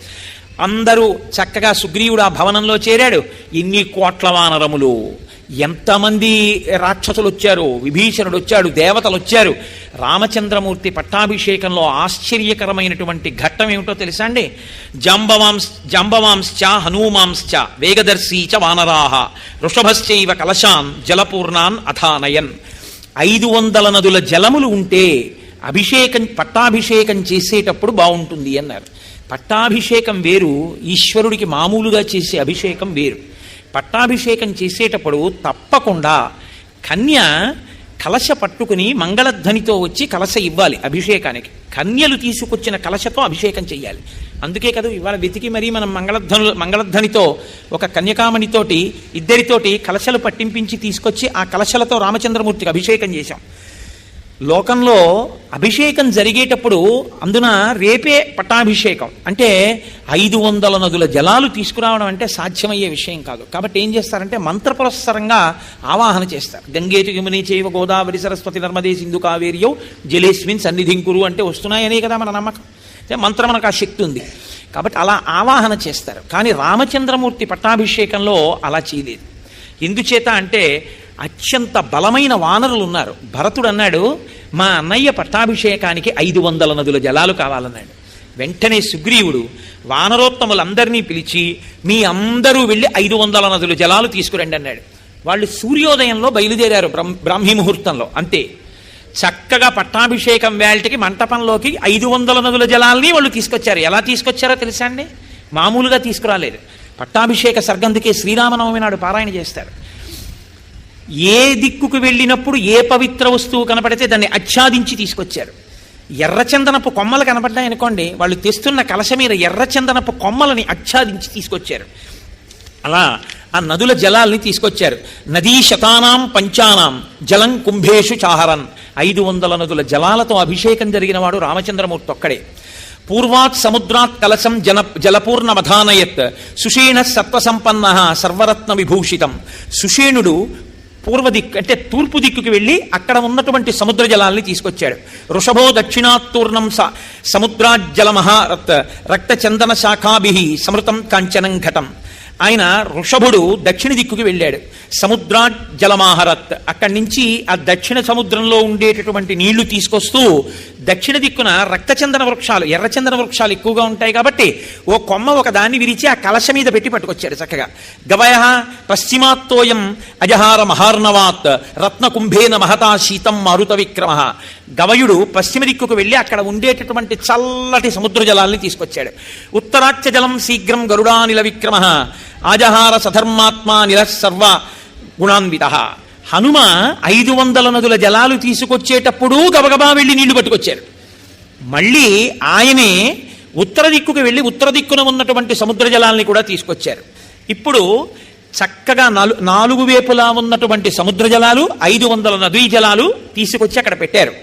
అందరూ చక్కగా సుగ్రీవుడు ఆ భవనంలో చేరాడు. ఎన్ని కోట్ల వానరములు, ఎంతమంది రాక్షసులు వచ్చారు, విభీషణుడు వచ్చాడు, దేవతలు వచ్చారు. రామచంద్రమూర్తి పట్టాభిషేకంలో ఆశ్చర్యకరమైనటువంటి ఘట్టం ఏమిటో తెలుసా అండి? జాంబవాంశ్చ హనూమాంశ్చ వేగదర్శీ చ వానరాహ వృషభశ్చైవ కలశాన్ జలపూర్ణాన్ అథానయన్. 500 నదుల జలములు ఉంటే పట్టాభిషేకం చేసేటప్పుడు బాగుంటుంది అన్నారు. పట్టాభిషేకం వేరు, ఈశ్వరుడికి మామూలుగా చేసే అభిషేకం వేరు. పట్టాభిషేకం చేసేటప్పుడు తప్పకుండా కన్య కలశ పట్టుకుని మంగళధ్వనితో వచ్చి కలశ ఇవ్వాలి అభిషేకానికి. కన్యలు తీసుకొచ్చిన కలశతో అభిషేకం చెయ్యాలి. అందుకే కదా ఇవాళ వెతికి మరీ మనం మంగళధ్వనితో ఒక కన్యకామణితోటి ఇద్దరితోటి కలశలు పట్టింపించి తీసుకొచ్చి ఆ కలశలతో రామచంద్రమూర్తికి అభిషేకం చేశాం. లోకంలో అభిషేకం జరిగేటప్పుడు అందున రేపే పట్టాభిషేకం అంటే 500 నదుల జలాలు తీసుకురావడం అంటే సాధ్యమయ్యే విషయం కాదు. కాబట్టి ఏం చేస్తారంటే మంత్రపురస్సరంగా ఆవాహన చేస్తారు. గంగేతు యమునే చైవ గోదావరి సరస్వతి నర్మదే సింధు కావేర్యౌ జలేస్మిన్ సన్నిధింకురు అంటే వస్తున్నాయనే కదా మన నమ్మకం. మంత్రం మనకు ఆ శక్తి ఉంది కాబట్టి అలా ఆవాహన చేస్తారు. కానీ రామచంద్రమూర్తి పట్టాభిషేకంలో అలా చేయలేదు. ఎందుచేత అంటే అత్యంత బలమైన వానరులు ఉన్నారు. భరతుడు అన్నాడు, మా అన్నయ్య పట్టాభిషేకానికి 500 నదుల జలాలు కావాలన్నాడు. వెంటనే సుగ్రీవుడు వానరోత్తములందరినీ పిలిచి, మీ అందరూ వెళ్ళి 500 నదుల జలాలు తీసుకురండి అన్నాడు. వాళ్ళు సూర్యోదయంలో బయలుదేరారు, బ్రాహ్మీ ముహూర్తంలో. అంతే చక్కగా పట్టాభిషేకం వేళటికి మంటపంలోకి 500 నదుల జలాల్ని వాళ్ళు తీసుకొచ్చారు. ఎలా తీసుకొచ్చారో తెలుసా అండి? మామూలుగా తీసుకురాలేదు. పట్టాభిషేక సర్గందుకే శ్రీరామనవమి నాడు పారాయణ చేస్తారు. ఏ దిక్కుకు వెళ్ళినప్పుడు ఏ పవిత్ర వస్తువు కనపడితే దాన్ని ఆచ్ఛాదించి తీసుకొచ్చారు. ఎర్రచందనపు కొమ్మలు కనపడ్డాయనుకోండి, వాళ్ళు తెస్తున్న కలశ మీద ఎర్రచందనపు కొమ్మలని ఆచ్ఛాదించి తీసుకొచ్చారు. అలా ఆ నదుల జలాల్ని తీసుకొచ్చారు. నదీ శతానాం పంచానాం జలం కుంభేషు చాహరన్. 500 నదుల జలాలతో అభిషేకం జరిగిన వాడు రామచంద్రమూర్తి ఒక్కడే. పూర్వాత్ సముద్రాత్ కలశం జలపూర్ణమధానయత్ సుషేణ సత్వసంపన్న సర్వరత్న విభూషితం. సుషేణుడు పూర్వదిక్కు అంటే తూర్పు దిక్కుకి వెళ్ళి అక్కడ ఉన్నటువంటి సముద్ర జలాల్ని తీసుకొచ్చాడు. వృషభో దక్షిణాత్తూర్ణం సముద్రాజ్జలమహారత్ రక్తచందన శాఖాభి సమృతం కాంచనం ఘటం. ఆయన వృషభుడు దక్షిణ దిక్కుకి వెళ్ళాడు. సముద్రాజ్జలమాహరత్, అక్కడి నుంచి ఆ దక్షిణ సముద్రంలో ఉండేటటువంటి నీళ్లు తీసుకొస్తూ దక్షిణ దిక్కున రక్తచందన వృక్షాలు, ఎర్రచందన వృక్షాలు ఎక్కువగా ఉంటాయి కాబట్టి ఓ కొమ్మ ఒక దాన్ని విరిచి ఆ కలశ మీద పెట్టి పట్టుకొచ్చాడు చక్కగా. గవయ పశ్చిమాత్తోయం అజహార మహార్ణవాత్ రత్నకుంభేన మహతా శీతం మారుత విక్రమ. గవయుడు పశ్చిమ దిక్కుకు వెళ్ళి అక్కడ ఉండేటటువంటి చల్లటి సముద్ర జలాల్ని తీసుకొచ్చాడు. ఉత్తరాచ్య జలం శీఘ్రం గరుడానిల విక్రమ ఆజహార సధర్మాత్మా నిల సర్వ గుణాన్విత. హనుమ 500 నదుల జలాలు తీసుకొచ్చేటప్పుడు గబగబా వెళ్ళి నీళ్లు పట్టుకొచ్చారు. మళ్ళీ ఆయనే ఉత్తర దిక్కుకు వెళ్ళి ఉత్తర దిక్కున ఉన్నటువంటి సముద్ర జలాల్ని కూడా తీసుకొచ్చారు. ఇప్పుడు చక్కగా 4 వేపులా ఉన్నటువంటి సముద్ర జలాలు 500 నదీ జలాలు తీసుకొచ్చి అక్కడ పెట్టారు.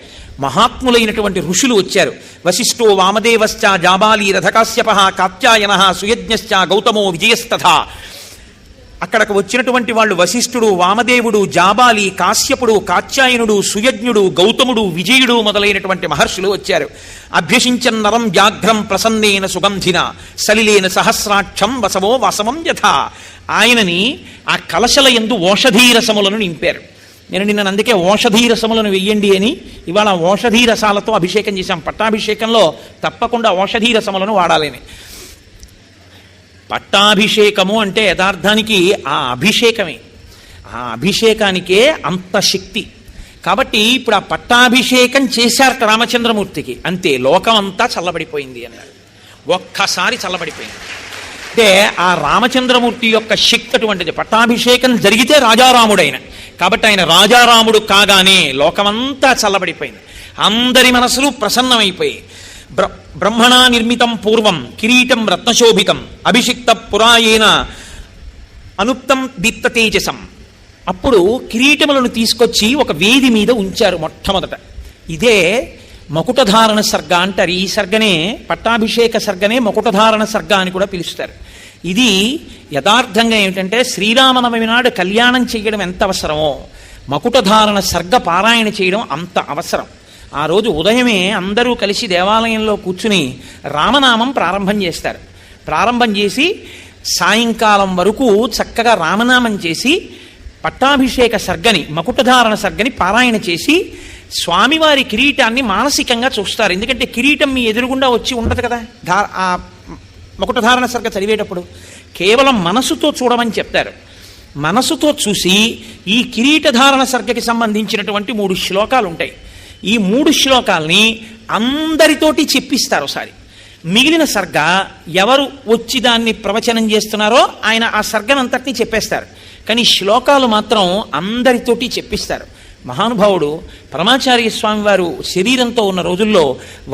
మహాత్ములైనటువంటి ఋషులు వచ్చారు. వశిష్ఠో వామదేవశ్చ జాబాలి రథకాశ్యప కాత్యాయన సుయజ్ఞశ్చ గౌతమో విజయస్తథ. అక్కడకు వచ్చినటువంటి వాళ్ళు వశిష్ఠుడు, వామదేవుడు, జాబాలి, కాశ్యపుడు, కాత్యాయనుడు, సుయజ్ఞుడు, గౌతముడు, విజయుడు మొదలైనటువంటి మహర్షులు వచ్చారు. అభ్యసించన్ నరం వ్యాఘ్రం ప్రసన్నేన సుగంధిన సలిలేన సహస్రాక్షం వసవో వసమం యథ. ఆయనని ఆ కలశల యందు ఓషధీరసములను నింపారు. నేను నిన్న అందుకే ఓషధీరసములను వెయ్యండి అని ఇవాళ ఓషధీరసాలతో అభిషేకం చేశాం. పట్టాభిషేకంలో తప్పకుండా ఓషధీరసములను వాడాలని. పట్టాభిషేకము అంటే యథార్థానికి ఆ అభిషేకమే, ఆ అభిషేకానికే అంత శక్తి. కాబట్టి ఇప్పుడు ఆ పట్టాభిషేకం చేశారట రామచంద్రమూర్తికి, అంతే లోకం అంతా చల్లబడిపోయింది అన్నాడు. ఒక్కసారి చల్లబడిపోయింది. అంటే ఆ రామచంద్రమూర్తి యొక్క శక్తి అటువంటిది. పట్టాభిషేకం జరిగితే రాజారాముడైన, కాబట్టి ఆయన రాజారాముడు కాగానే లోకమంతా చల్లబడిపోయింది. అందరి మనసులు ప్రసన్నమైపోయి బ్రహ్మణా నిర్మితం పూర్వం కిరీటం రత్నశోభితం అభిషిక్త పురాయేన అనుప్తం దీప్త తేజసం. అప్పుడు కిరీటములను తీసుకొచ్చి ఒక వేది మీద ఉంచారు మొట్టమొదట. ఇదే మకుటధారణ సర్గ అంటారు. ఈ సర్గనే పట్టాభిషేక సర్గనే మకుటధారణ సర్గ అని కూడా పిలుస్తారు. ఇది యథార్థంగా ఏమిటంటే శ్రీరామనవమి నాడు కళ్యాణం చేయడం ఎంత అవసరమో మకుటధారణ సర్గ పారాయణ చేయడం అంత అవసరం. ఆ రోజు ఉదయమే అందరూ కలిసి దేవాలయంలో కూర్చుని రామనామం ప్రారంభం చేస్తారు. ప్రారంభం చేసి సాయంకాలం వరకు చక్కగా రామనామం చేసి పట్టాభిషేక సర్గని, మకుటధారణ సర్గని పారాయణ చేసి స్వామివారి కిరీటాన్ని మానసికంగా చూస్తారు. ఎందుకంటే కిరీటం మీ ఎదురుగుండా వచ్చి ఉండదు కదా ఆ మకుటధారణ సర్గ చదివేటప్పుడు. కేవలం మనసుతో చూడమని చెప్తారు. మనసుతో చూసి ఈ కిరీటధారణ సర్గకి సంబంధించినటువంటి 3 శ్లోకాలు ఉంటాయి. ఈ 3 శ్లోకాల్ని అందరితోటి చెప్పిస్తారు ఒకసారి. మిగిలిన సర్గ ఎవరు వచ్చి దాన్ని ప్రవచనం చేస్తున్నారో ఆయన ఆ సర్గనంతటినీ చెప్పేస్తారు. కానీ శ్లోకాలు మాత్రం అందరితోటి చెప్పిస్తారు. మహానుభావుడు పరమాచార్య స్వామి వారు శరీరంతో ఉన్న రోజుల్లో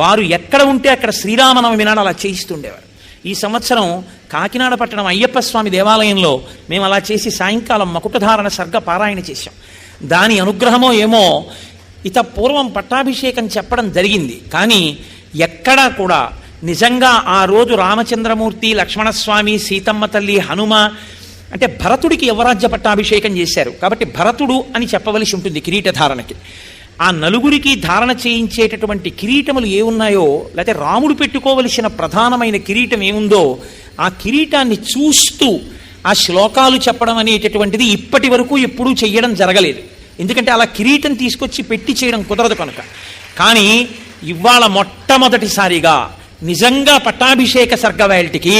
వారు ఎక్కడ ఉంటే అక్కడ శ్రీరామనవమి నాడు అలా చేయిస్తుండేవారు. ఈ సంవత్సరం కాకినాడ పట్టణం అయ్యప్ప స్వామి దేవాలయంలో మేము అలా చేసి సాయంకాలం మకుటధారణ సర్గ పారాయణ చేశాం. దాని అనుగ్రహమో ఏమో ఇత పూర్వం పట్టాభిషేకం చెప్పడం జరిగింది. కానీ ఎక్కడా కూడా నిజంగా ఆ రోజు రామచంద్రమూర్తి, లక్ష్మణస్వామి, సీతమ్మ తల్లి, హనుమ అంటే భరతుడికి యువరాజ్య పట్టాభిషేకం చేశారు కాబట్టి భరతుడు అని చెప్పవలసి ఉంటుంది కిరీటధారణకి. ఆ నలుగురికి ధారణ చేయించేటటువంటి కిరీటములు ఏ ఉన్నాయో, లేకపోతే రాముడు పెట్టుకోవలసిన ప్రధానమైన కిరీటం ఏముందో ఆ కిరీటాన్ని చూస్తూ ఆ శ్లోకాలు చెప్పడం అనేటటువంటిది ఇప్పటి వరకు ఎప్పుడూ చెయ్యడం జరగలేదు. ఎందుకంటే అలా కిరీటం తీసుకొచ్చి పెట్టి చేయడం కుదరదు కనుక. కానీ ఇవాళ మొట్టమొదటిసారిగా నిజంగా పట్టాభిషేక సర్గవేల్టికి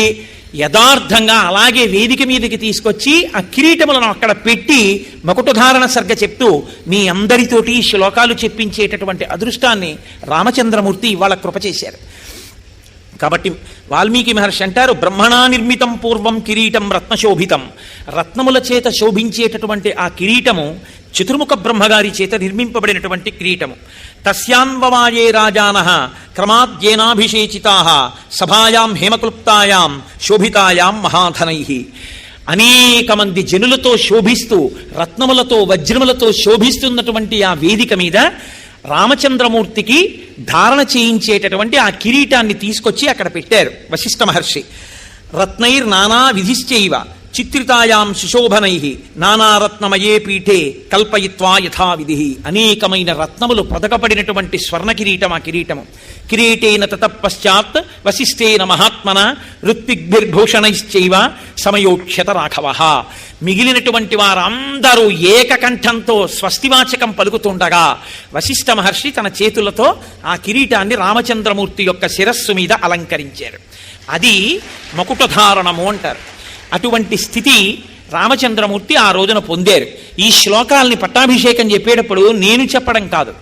యథార్థంగా అలాగే వేదిక మీదకి తీసుకొచ్చి ఆ కిరీటములను అక్కడ పెట్టి మకుటధారణ సర్గ చెప్తూ మీ అందరితోటి శ్లోకాలు చెప్పించేటటువంటి అదృష్టాన్ని రామచంద్రమూర్తి ఇవాళ కృప చేశారు. కాబట్టి వాల్మీకి మహర్షి అంటారు, బ్రహ్మణా నిర్మితం పూర్వం కిరీటం రత్నశోభితం. రత్నముల చేత శోభించేటటువంటి ఆ కిరీటము చతుర్ముఖ బ్రహ్మగారి చేత నిర్మింపబడినటువంటి కిరీటము. తస్యాన్వవాయే రాజానః క్రమాద్యేనాభిషేచితాః సభాయాం హేమక్లుప్తాయాం శోభితాయాం మహాధనైః. అనేక మంది జనులతో శోభిస్తూ రత్నములతో వజ్రములతో శోభిస్తున్నటువంటి ఆ వేదిక మీద రామచంద్రమూర్తికి ధారణ చేయించేటటువంటి ఆ కిరీటాన్ని తీసుకొచ్చి అక్కడ పెట్టారు వశిష్ఠ మహర్షి. రత్నైర్ నానా విధిశ్చైవ చిత్రితాయాం సుశోభనై నానారత్నమయే పీఠే కల్పయిత్వా యథావిధి. అనేకమైన రత్నములు పొదగబడినటువంటి స్వర్ణ కిరీటం ఆ కిరీటము. కిరీటేన తతపశ్చాత్ వశిష్ఠేన మహాత్మన ఋత్విగ్భిర్భూషణైశ్చైవ సమయోక్షత రాఘవ. మిగిలినటువంటి వారందరూ ఏకకంఠంతో స్వస్తివాచకం పలుకుతుండగా వశిష్ఠ మహర్షి తన చేతులతో ఆ కిరీటాన్ని రామచంద్రమూర్తి యొక్క శిరస్సు మీద అలంకరించారు. అది మకుటధారణము అంటారు. అటువంటి స్థితి రామచంద్రమూర్తి ఆ రోజున పొందారు. ఈ శ్లోకాల్ని పట్టాభిషేకం చెప్పేటప్పుడు నేను చెప్పడం కాదు,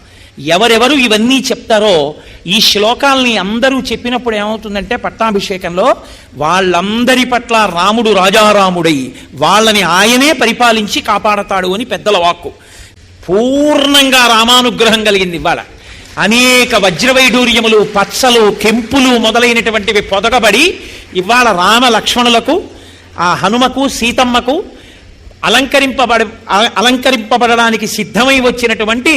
ఎవరెవరు ఇవన్నీ చెప్తారో ఈ శ్లోకాల్ని అందరూ చెప్పినప్పుడు ఏమవుతుందంటే పట్టాభిషేకంలో వాళ్ళందరి పట్ల రాముడు రాజారాముడై వాళ్ళని ఆయనే పరిపాలించి కాపాడతాడు అని పెద్దల వాక్కు. పూర్ణంగా రామానుగ్రహం కలిగింది ఇవాళ. అనేక వజ్రవైడూర్యములు, పచ్చలు, కెంపులు మొదలైనటువంటివి పొదగబడి ఇవాళ రామ లక్ష్మణులకు, ఆ హనుమకు, సీతమ్మకు అలంకరింపబడడానికి సిద్ధమై వచ్చినటువంటి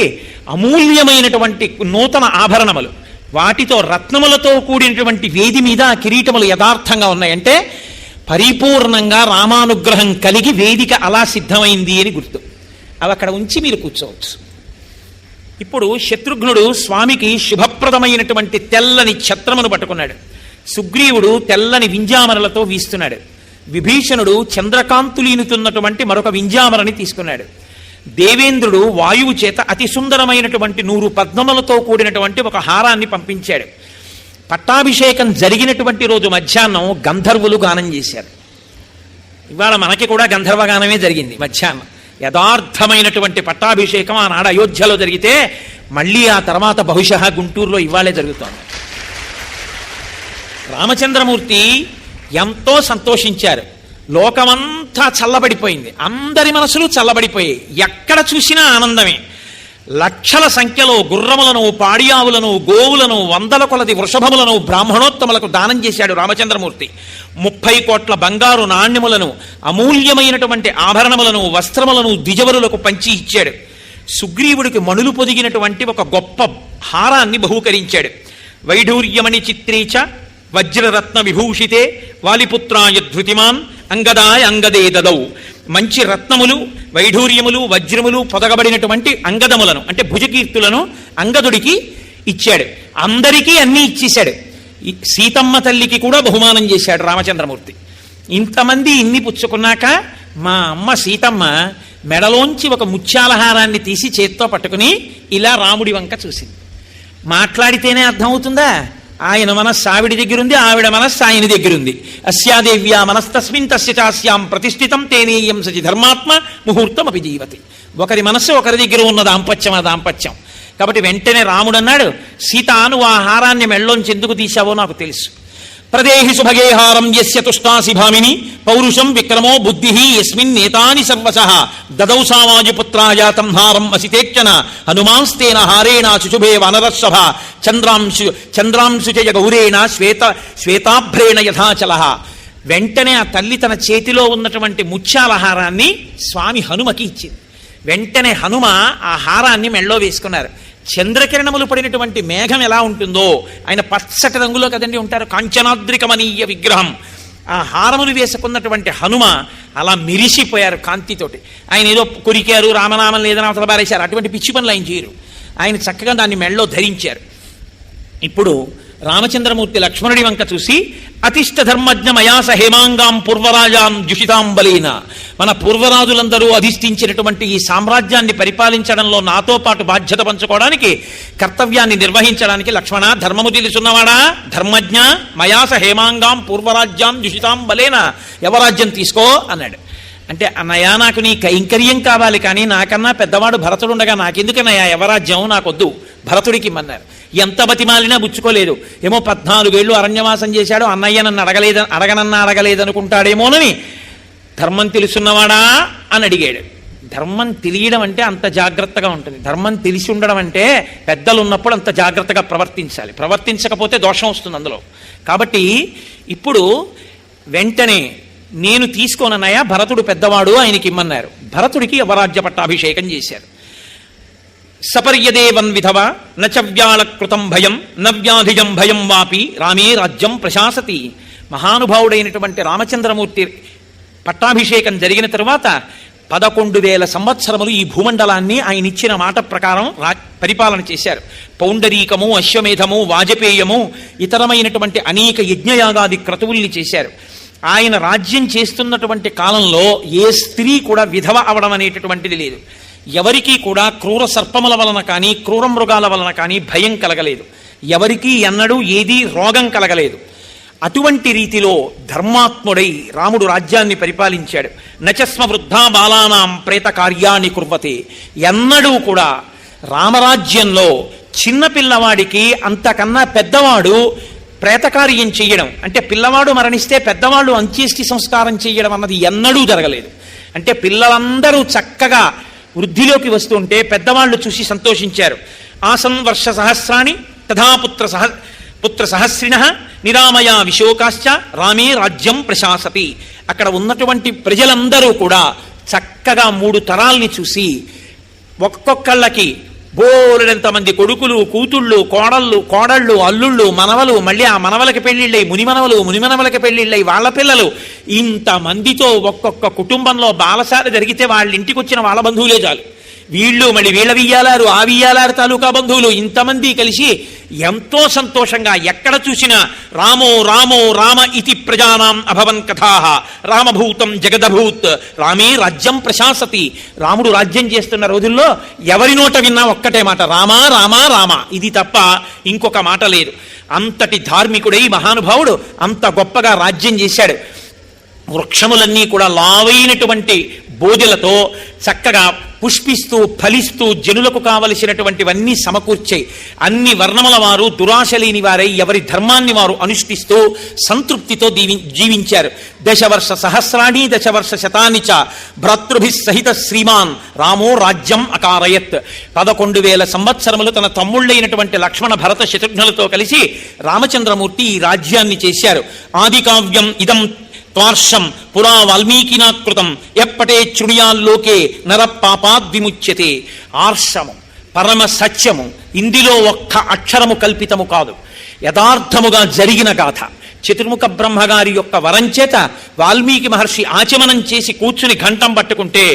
అమూల్యమైనటువంటి నూతన ఆభరణములు, వాటితో రత్నములతో కూడినటువంటి వేది మీద ఆ కిరీటములు యథార్థంగా ఉన్నాయంటే పరిపూర్ణంగా రామానుగ్రహం కలిగి వేదిక అలా సిద్ధమైంది అని గుర్తు. అవి అక్కడ ఉంచి మీరు కూర్చోవచ్చు. ఇప్పుడు శత్రుఘ్నుడు స్వామికి శుభప్రదమైనటువంటి తెల్లని ఛత్రమును పట్టుకున్నాడు. సుగ్రీవుడు తెల్లని వింజామరలతో వీస్తున్నాడు. విభీషణుడు చంద్రకాంతులీనుతున్నటువంటి మరొక వింజామరని తీసుకున్నాడు. దేవేంద్రుడు వాయువు చేత అతి సుందరమైనటువంటి 100 పద్మములతో కూడినటువంటి ఒక హారాన్ని పంపించాడు. పట్టాభిషేకం జరిగినటువంటి రోజు మధ్యాహ్నం గంధర్వులు గానం చేశారు. ఇవాళ మనకి కూడా గంధర్వగానమే జరిగింది మధ్యాహ్నం. యథార్థమైనటువంటి పట్టాభిషేకం ఆనాడు అయోధ్యలో జరిగితే మళ్ళీ ఆ తర్వాత బహుశಃ గుంటూరులో ఇవాళే జరుగుతోంది. రామచంద్రమూర్తి ఎంతో సంతోషించారు. లోకమంతా చల్లబడిపోయింది, అందరి మనసులు చల్లబడిపోయాయి. ఎక్కడ చూసినా ఆనందమే. లక్షల సంఖ్యలో గుర్రములను, పాడియావులను, గోవులను, వందల కొలది వృషభములను బ్రాహ్మణోత్తములకు దానం చేశాడు రామచంద్రమూర్తి. 30 కోట్ల బంగారు నాణ్యములను, అమూల్యమైనటువంటి ఆభరణములను, వస్త్రములను ద్విజవరులకు పంచి ఇచ్చాడు. సుగ్రీవుడికి మణులు పొదిగినటువంటి ఒక గొప్ప హారాన్ని బహూకరించాడు. వైఢూర్యమణి చిత్రీచ వజ్రరత్న విభూషితే వాలిపుత్రాయ ధృతిమాన్ అంగదాయ అంగదే దదౌ. మంచి రత్నములు, వైఢూర్యములు, వజ్రములు పొదగబడినటువంటి అంగదములను అంటే భుజకీర్తులను అంగదుడికి ఇచ్చాడు. అందరికీ అన్నీ ఇచ్చేశాడు. సీతమ్మ తల్లికి కూడా బహుమానం చేశాడు రామచంద్రమూర్తి. ఇంతమంది ఇన్ని పుచ్చుకున్నాక మా అమ్మ సీతమ్మ మెడలోంచి ఒక ముత్యాలహారాన్ని తీసి చేత్తో పట్టుకుని ఇలా రాముడి వంక చూసింది. మాట్లాడితేనే అర్థమవుతుందా? ఆయన మనస్సు ఆవిడి దగ్గరుంది, ఆవిడ మనస్సు ఆయన దగ్గరుంది. అస్యాదేవ్యా మనస్తస్మిన్ తస్య చాస్యాం ప్రతిష్ఠితం తేనేయం సచి ధర్మాత్మ ముహూర్తం అపి జీవతి. ఒకరి మనస్సు ఒకరి దగ్గర ఉన్న దాంపత్యం ఆ దాంపత్యం. కాబట్టి వెంటనే రాముడు అన్నాడు, సీత నువ్వు ఆ హారాన్ని మెళ్ళలోంచి ఎందుకు తీశావో నాకు తెలుసు. ప్రదేహి సుభగే హారం యస్య తుష్టాసి భామిని పౌరుషం విక్రమో బుద్ధి యస్మిన్ నేతాని సర్వశః దదౌ సామాజిపుత్రాజాతం హారం అసితేక్షణ హనుమాంస్తేన హారేణ శుశుభే వనరర్షభ చంద్రాంశుచయ గౌరేణ శ్వేతాభ్రేణ యథాచలః. వెంటనే ఆ తల్లి తన చేతిలో ఉన్నటువంటి ముత్యాలహారాన్ని స్వామి హనుమకి ఇచ్చింది. వెంటనే హనుమ ఆ హారాన్ని మెళ్ళో వేసుకున్నారు. చంద్రకిరణములు పడినటువంటి మేఘం ఎలా ఉంటుందో ఆయన పచ్చటి రంగులో కదండి ఉంటారు, కాంచనాద్రికమనీయ విగ్రహం. ఆ హారములు వేసుకున్నటువంటి హనుమ అలా మెరిసిపోయారు కాంతితోటి. ఆయన ఏదో కొరికారు, రామనామం లేదని అవతల బారేశారు, అటువంటి పిచ్చి పనులు ఆయన చేయరు. ఆయన చక్కగా దాన్ని మెళ్ళో ధరించారు. ఇప్పుడు రామచంద్రమూర్తి లక్ష్మణుడి వంక చూసి అతిష్ట ధర్మజ్ఞ మయాస హేమాంగాం పూర్వరాజాం జుషితాంబలేన. మన పూర్వరాజులందరూ అధిష్ఠించినటువంటి ఈ సామ్రాజ్యాన్ని పరిపాలించడంలో నాతో పాటు బాధ్యత పంచుకోవడానికి, కర్తవ్యాన్ని నిర్వహించడానికి లక్ష్మణ ధర్మము తెలుసున్నవాడా, ధర్మజ్ఞ మయాస హేమాంగాం పూర్వరాజ్యాం జుషితాంబలేన, యవరాజ్యం తీసుకో అన్నాడు. అంటే అన్నయ్య నాకు నీ కైంకర్యం కావాలి, కానీ నాకన్నా పెద్దవాడు భరతుడుండగా నాకెందుకన్నయ్య యవరాజ్యం, నాకొద్దు, భరతుడికి ఇమ్మన్నారు. ఎంత బతిమాలినా బుచ్చుకోలేదు. ఏమో 14 ఏళ్ళు అరణ్యవాసం చేశాడు, అన్నయ్య నన్ను అడగలేదనుకుంటాడేమోనని ధర్మం తెలుసున్నవాడా అని అడిగాడు. ధర్మం తెలియడం అంటే అంత జాగ్రత్తగా ఉంటుంది. ధర్మం తెలిసి ఉండడం అంటే పెద్దలు ఉన్నప్పుడు అంత జాగ్రత్తగా ప్రవర్తించాలి. ప్రవర్తించకపోతే దోషం వస్తుంది అందులో. కాబట్టి ఇప్పుడు వెంటనే నేను తీసుకోనన్నయ్య, భరతుడు పెద్దవాడు, ఆయనకి ఇమ్మన్నారు. భరతుడికి యవరాజ్య పట్టాభిషేకం చేశారు. సపర్యదేవన్ విధవ నచవ్యాళకృతం భయం నవ్యాధిజం భయం వాపి రామే రాజ్యం ప్రశాసతి. మహానుభావుడైనటువంటి రామచంద్రమూర్తి పట్టాభిషేకం జరిగిన తరువాత 11,000 సంవత్సరములు ఈ భూమండలాన్ని ఆయన ఇచ్చిన మాట ప్రకారం పరిపాలన చేశారు. పౌండరీకము, అశ్వమేధము, వాజపేయము, ఇతరమైనటువంటి అనేక యజ్ఞయాగాది క్రతువుల్ని చేశారు. ఆయన రాజ్యం చేస్తున్నటువంటి కాలంలో ఏ స్త్రీ కూడా విధవ అవడం అనేటటువంటిది లేదు. ఎవరికీ కూడా క్రూర సర్పముల వలన కానీ క్రూర మృగాల వలన కానీ భయం కలగలేదు. ఎవరికీ ఎన్నడూ ఏదీ రోగం కలగలేదు. అటువంటి రీతిలో ధర్మాత్ముడై రాముడు రాజ్యాన్ని పరిపాలించాడు. నచస్మ వృద్ధా బాలానాం ప్రేత కార్యాన్ని కుర్వతే. ఎన్నడూ కూడా రామరాజ్యంలో చిన్నపిల్లవాడికి అంతకన్నా పెద్దవాడు ప్రేతకార్యం చెయ్యడం అంటే పిల్లవాడు మరణిస్తే పెద్దవాళ్ళు అంత్యేష్టి సంస్కారం చెయ్యడం అన్నది ఎన్నడూ జరగలేదు. అంటే పిల్లలందరూ చక్కగా వృద్ధిలోకి వస్తుంటే పెద్దవాళ్ళు చూసి సంతోషించారు. ఆసన్ వర్ష సహస్రాణి తథా పుత్ర సహస్రిణ నిరామయా విశోకాశ్చ రామే రాజ్యం ప్రశాసతి. అక్కడ ఉన్నటువంటి ప్రజలందరూ కూడా చక్కగా 3 తరాల్ని చూసి ఒక్కొక్కళ్ళకి బోలెడంతమంది కొడుకులు, కూతుళ్ళు, కోడళ్ళు, అల్లుళ్ళు, మనవలు, మళ్ళీ ఆ మనవలకి పెళ్లిళ్ళై మునిమనవలకి పెళ్లిళ్ళై వాళ్ళ పిల్లలు, ఇంతమందితో ఒక్కొక్క కుటుంబంలో బాలసారి జరిగితే వాళ్ళ ఇంటికి వచ్చిన వాళ్ళ బంధువులే చాలు. వీళ్ళు మళ్ళీ వీళ్ళ వియ్యాలారు, ఆ వియ్యాలారు తాలూకా బంధువులు, ఇంతమంది కలిసి ఎంతో సంతోషంగా ఎక్కడ చూసినా రామో రామో రామ ఇతి ప్రజానాం అభవన్ కథాః రామభూతం జగదభూత్ రామే రాజ్యం ప్రశాసతి. రాముడు రాజ్యం చేస్తున్న రోజుల్లో ఎవరి నోట విన్నా ఒక్కటే మాట, రామా రామా రామ, ఇది తప్ప ఇంకొక మాట లేదు. అంతటి ధార్మికుడై మహానుభావుడు అంత గొప్పగా రాజ్యం చేశాడు. వృక్షములన్నీ కూడా లావైనటువంటి బోధులతో చక్కగా పుష్పిస్తూ ఫలిస్తూ జనులకు కావలసినటువంటివన్నీ సమకూర్చాయి. అన్ని వర్ణముల వారు దురాశ లేని వారై ఎవరి ధర్మాన్ని వారు అనుష్ఠిస్తూ సంతృప్తితో జీవించారు. 10 వర్ష సహస్రాణి 10 వర్ష శతాని చ భ్రాతృభి సహిత శ్రీమాన్ రామో రాజ్యం అకారయత్. 11,000 సంవత్సరములు తన తమ్ముళ్ళైనటువంటి లక్ష్మణ, భరత, శత్రుఘ్నులతో కలిసి రామచంద్రమూర్తి ఈ రాజ్యాన్ని చేశారు. ఆది కావ్యం ఇదం త్వార్షం పురా వాల్మీకినాకృతం ఎప్పటే శృణుయాల్లోకే నర పాపాద్విముచ్యతే. ఆర్షము పరమ సత్యము, ఇందులో ఒక్క అక్షరము కల్పితము కాదు, యథార్థముగా జరిగిన గాథ. చతుర్ముఖ బ్రహ్మగారి యొక్క వరంచేత వాల్మీకి మహర్షి ఆచమనం చేసి కూర్చుని ఘంటం పట్టుకుంటే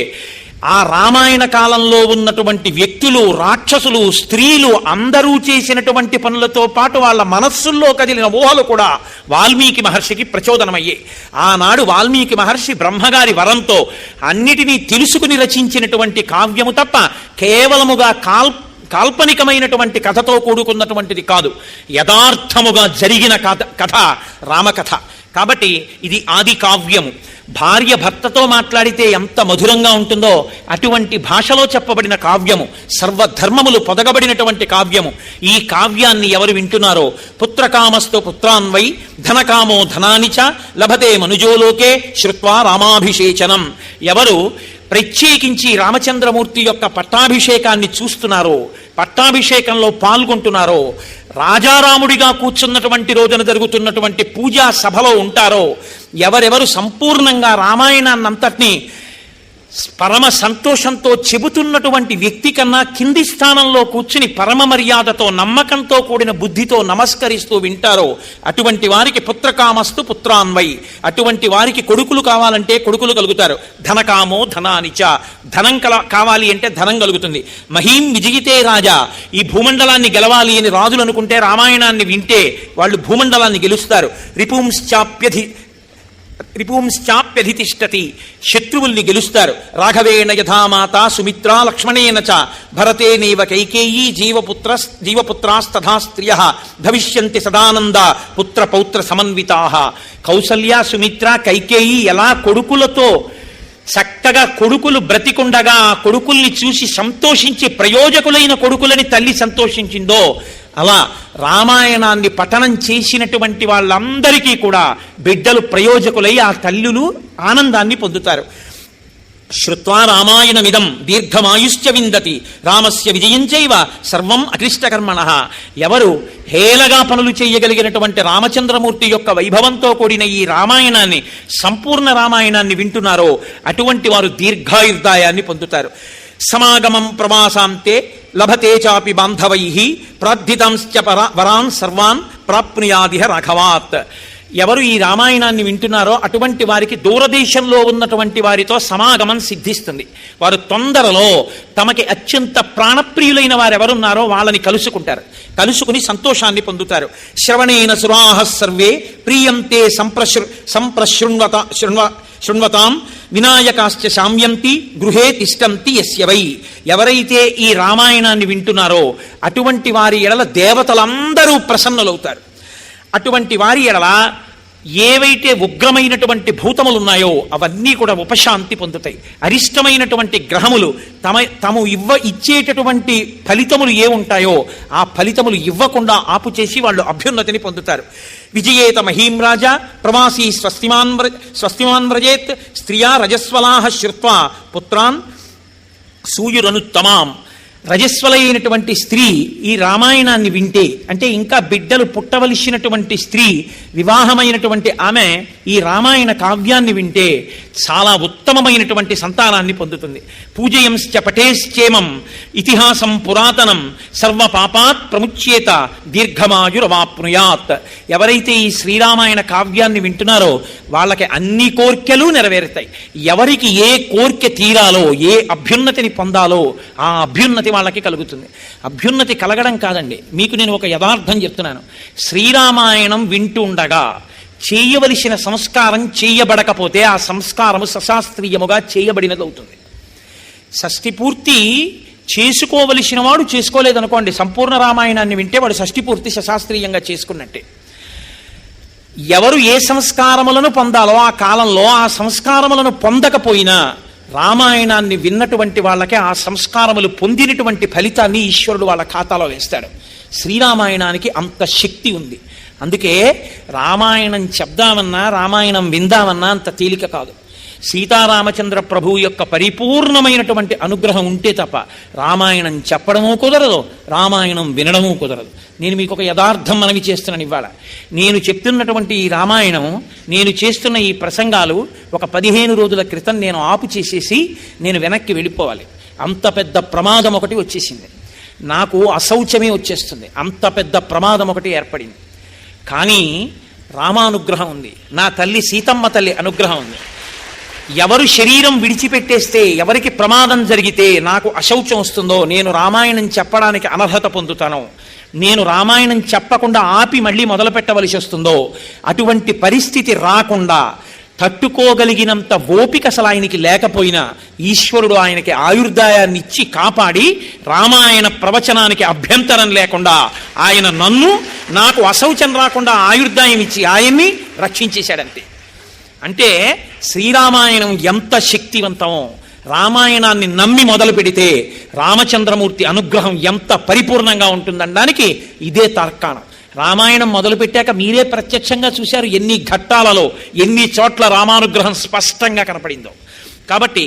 ఆ రామాయణ కాలంలో ఉన్నటువంటి వ్యక్తులు, రాక్షసులు, స్త్రీలు అందరూ చేసినటువంటి పనులతో పాటు వాళ్ళ మనస్సుల్లో కదిలిన ఊహలు కూడా వాల్మీకి మహర్షికి ప్రచోదనమయ్యాయి. ఆనాడు వాల్మీకి మహర్షి బ్రహ్మగారి వరంతో అన్నిటినీ తెలుసుకుని రచించినటువంటి కావ్యము తప్ప కేవలముగా కాల్పనికమైనటువంటి కథతో కూడుకున్నటువంటిది కాదు, యథార్థముగా జరిగిన కథ రామకథ. కాబట్టి ఇది ఆది కావ్యము. భార్య భర్తతో మాట్లాడితే ఎంత మధురంగా ఉంటుందో అటువంటి భాషలో చెప్పబడిన కావ్యము, సర్వధర్మములు పొదగబడినటువంటి కావ్యము. ఈ కావ్యాన్ని ఎవరు వింటున్నారో పుత్రకామస్తు పుత్రాన్వై ధనకామో ధనాని చ లభతే మనుజోలోకే శ్రుత్వా రామాభిషేచనం. ఎవరు ప్రత్యేకించి రామచంద్రమూర్తి యొక్క పట్టాభిషేకాన్ని చూస్తున్నారో, పట్టాభిషేకంలో పాల్గొంటున్నారో, రాజారాముడిగా కూర్చున్నటువంటి రోజున జరుగుతున్నటువంటి పూజా సభలో ఉంటారో, ఎవరెవరు సంపూర్ణంగా రామాయణాన్నంతటినీ పరమ సంతోషంతో చెబుతున్నటువంటి వ్యక్తి కన్నా కింది స్థానంలో కూర్చుని పరమ మర్యాదతో, నమ్మకంతో కూడిన బుద్ధితో నమస్కరిస్తూ వింటారో అటువంటి వారికి పుత్రకామస్తు పుత్రాన్వై, అటువంటి వారికి కొడుకులు కావాలంటే కొడుకులు కలుగుతారు. ధనకామో ధనానిచ, ధనం కావాలి అంటే ధనం కలుగుతుంది. మహీం విజయితే రాజా, ఈ భూమండలాన్ని గెలవాలి అని రాజులు అనుకుంటే రామాయణాన్ని వింటే వాళ్ళు భూమండలాన్ని గెలుస్తారు. రిపుంశ్చాప్యధితిష్టతి, శత్రువుల్ని గెలుస్తారు. రాఘవేణ యథామాత సుమిత్రా లక్ష్మణేన చ భరతేనేవ కైకేయీ జీవపుత్రాస్తథా స్త్రియః భవిష్యంతి సదానంద పుత్ర పౌత్ర సమన్వితాః. కౌసల్య, సుమిత్ర, కైకేయి ఎలా కొడుకులతో చక్కగా కొడుకులు బ్రతికుండగా ఆ కొడుకుల్ని చూసి సంతోషించి ప్రయోజకులైన కొడుకులని తల్లి సంతోషించిందో, అలా రామాయణాన్ని పఠనం చేసినటువంటి వాళ్ళందరికీ కూడా బిడ్డలు ప్రయోజకులై ఆ తల్లులు ఆనందాన్ని పొందుతారు. శ్రుత్వా రామాయణమిదం దీర్ఘమాయుశ్చ విందతి రామస్య విజయం చైవ సర్వం అక్లిష్టకర్మణః. ఎవరు హేళగా పనులు చేయగలిగినటువంటి రామచంద్రమూర్తి యొక్క వైభవంతో కూడిన ఈ రామాయణాన్ని, సంపూర్ణ రామాయణాన్ని వింటున్నారో అటువంటి వారు దీర్ఘాయుర్దాయాన్ని పొందుతారు. సమాగమం ప్రవాసాంతే లభతే చాపి బాంధవైః ప్రార్థితాంశ్చ వరాన్ సర్వాన్ ప్రాప్నుయాదిహ రాఘవాత్. ఎవరు ఈ రామాయణాన్ని వింటున్నారో అటువంటి వారికి దూరదేశంలో ఉన్నటువంటి వారితో సమాగమం సిద్ధిస్తుంది. వారు తొందరలో తమకి అత్యంత ప్రాణప్రియులైన వారెవరున్నారో వాళ్ళని కలుసుకుంటారు, కలుసుకుని సంతోషాన్ని పొందుతారు. శ్రవణేన సురాహ సర్వే ప్రియంతే శృణ్వతాం వినాయకాశ్చ శామ్యంతి గృహే తిష్టంతి యస్య వై. ఎవరైతే ఈ రామాయణాన్ని వింటున్నారో అటువంటి వారి ఎడల దేవతలందరూ ప్రసన్నులవుతారు. అటువంటి వారి ఎడల ఏవైతే ఉగ్రమైనటువంటి భూతములు ఉన్నాయో అవన్నీ కూడా ఉపశాంతి పొందుతాయి. అరిష్టమైనటువంటి గ్రహములు తమ ఇచ్చేటటువంటి ఫలితములు ఏ ఉంటాయో ఆ ఫలితములు ఇవ్వకుండా ఆపు చేసి వాళ్ళు అభ్యున్నతిని పొందుతారు. విజయేత మహీం రాజా ప్రవాసీ స్వస్తిమాన్ వ్రజేత్ స్త్రియా రజస్వలాహ శ్రుత్వా పుత్రాన్ సూయురనుత్తమాం. రజస్వలైనటువంటి స్త్రీ ఈ రామాయణాన్ని వింటే, అంటే ఇంకా బిడ్డలు పుట్టవలసినటువంటి స్త్రీ, వివాహమైనటువంటి ఆమె ఈ రామాయణ కావ్యాన్ని వింటే చాలా ఉత్తమమైనటువంటి సంతానాన్ని పొందుతుంది. పూజయంశ్చ పఠేశ్చేమం ఇతిహాసం పురాతనం సర్వ పాపాత్ ప్రముచ్యేత దీర్ఘమాయురవాప్నుయాత్. ఎవరైతే ఈ శ్రీరామాయణ కావ్యాన్ని వింటున్నారో వాళ్ళకి అన్ని కోర్కెలు నెరవేరుతాయి. ఎవరికి ఏ కోర్కె తీరాలో, ఏ అభ్యున్నతిని పొందాలో ఆ అభ్యున్నతి వాళ్ళకి కలుగుతుంది. అభ్యున్నతి కలగడం కాదండి, మీకు నేను ఒక యథార్థం చెప్తున్నాను. శ్రీరామాయణం వింటుండగా చేయవలసిన సంస్కారం చేయబడకపోతే ఆ సంస్కారము సశాస్త్రీయముగా చేయబడినది అవుతుంది. షష్ఠి పూర్తి చేసుకోవలసిన వాడు చేసుకోలేదనుకోండి, సంపూర్ణ రామాయణాన్ని వింటే వాడు షష్ఠి పూర్తి సశాస్త్రీయంగా చేసుకున్నట్టే. ఎవరు ఏ సంస్కారములను పొందాలో ఆ కాలంలో ఆ సంస్కారములను పొందకపోయినా రామాయణాన్ని విన్నటువంటి వాళ్ళకే ఆ సంస్కారములు పొందినటువంటి ఫలితాన్ని ఈశ్వరుడు వాళ్ళ ఖాతాలో వేస్తాడు. శ్రీరామాయణానికి అంత శక్తి ఉంది. అందుకే రామాయణం చెప్దామన్నా, రామాయణం విందామన్నా అంత తేలిక కాదు. సీతారామచంద్ర ప్రభు యొక్క పరిపూర్ణమైనటువంటి అనుగ్రహం ఉంటే తప్ప రామాయణం చెప్పడమూ కుదరదు, రామాయణం వినడమూ కుదరదు. నేను మీకు ఒక యథార్థం మనవి చేస్తున్నాను ఇవాళ. నేను చెప్తున్నటువంటి ఈ రామాయణం, నేను చేస్తున్న ఈ ప్రసంగాలు ఒక 15 రోజుల క్రితం నేను ఆపు చేసేసి నేను వెనక్కి వెళ్ళిపోవాలి. అంత పెద్ద ప్రమాదం ఒకటి వచ్చేసింది. నాకు అశౌచమే వచ్చేస్తుంది. అంత పెద్ద ప్రమాదం ఒకటి ఏర్పడింది. కానీ రామానుగ్రహం ఉంది, నా తల్లి సీతమ్మ తల్లి అనుగ్రహం ఉంది. ఎవరు శరీరం విడిచిపెట్టేస్తే, ఎవరికి ప్రమాదం జరిగితే నాకు అశౌచం వస్తుందో, నేను రామాయణం చెప్పడానికి అనర్హత పొందుతానో, నేను రామాయణం చెప్పకుండా ఆపి మళ్ళీ మొదలు పెట్టవలసి వస్తుందో, అటువంటి పరిస్థితి రాకుండా తట్టుకోగలిగినంత ఓపిక అసలు ఆయనకి లేకపోయినా ఈశ్వరుడు ఆయనకి ఆయుర్దాయాన్ని ఇచ్చి కాపాడి రామాయణ ప్రవచనానికి అభ్యంతరం లేకుండా ఆయన నాకు అశౌచం రాకుండా ఆయుర్దాయం ఇచ్చి ఆయన్ని రక్షించేశాడంతే. అంటే శ్రీరామాయణం ఎంత శక్తివంతమో, రామాయణాన్ని నమ్మి మొదలు పెడితే రామచంద్రమూర్తి అనుగ్రహం ఎంత పరిపూర్ణంగా ఉంటుందనడానికి ఇదే తార్కాణం. రామాయణం మొదలుపెట్టాక మీరే ప్రత్యక్షంగా చూశారు ఎన్ని ఘట్టాలలో, ఎన్ని చోట్ల రామానుగ్రహం స్పష్టంగా కనపడిందో. కాబట్టి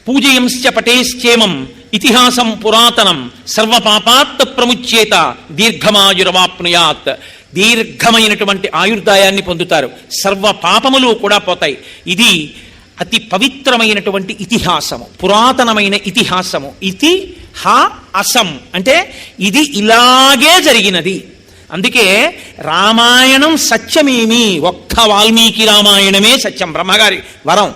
పూజయంశ్చ పఠేశ్చేమం ఇతిహాసం పురాతనం సర్వపాపాత్ ప్రముచ్యేత దీర్ఘమాయురవాప్నుయాత్. దీర్ఘమైనటువంటి ఆయుర్దాయాన్ని పొందుతారు, సర్వ పాపములు కూడా పోతాయి. ఇది అతి పవిత్రమైనటువంటి ఇతిహాసము, పురాతనమైన ఇతిహాసము. ఇతి హా అసం అంటే ఇది ఇలాగే జరిగినది. అందుకే రామాయణం సత్యమేమి, ఒక్క వాల్మీకి రామాయణమే సత్యం, బ్రహ్మగారి వరం.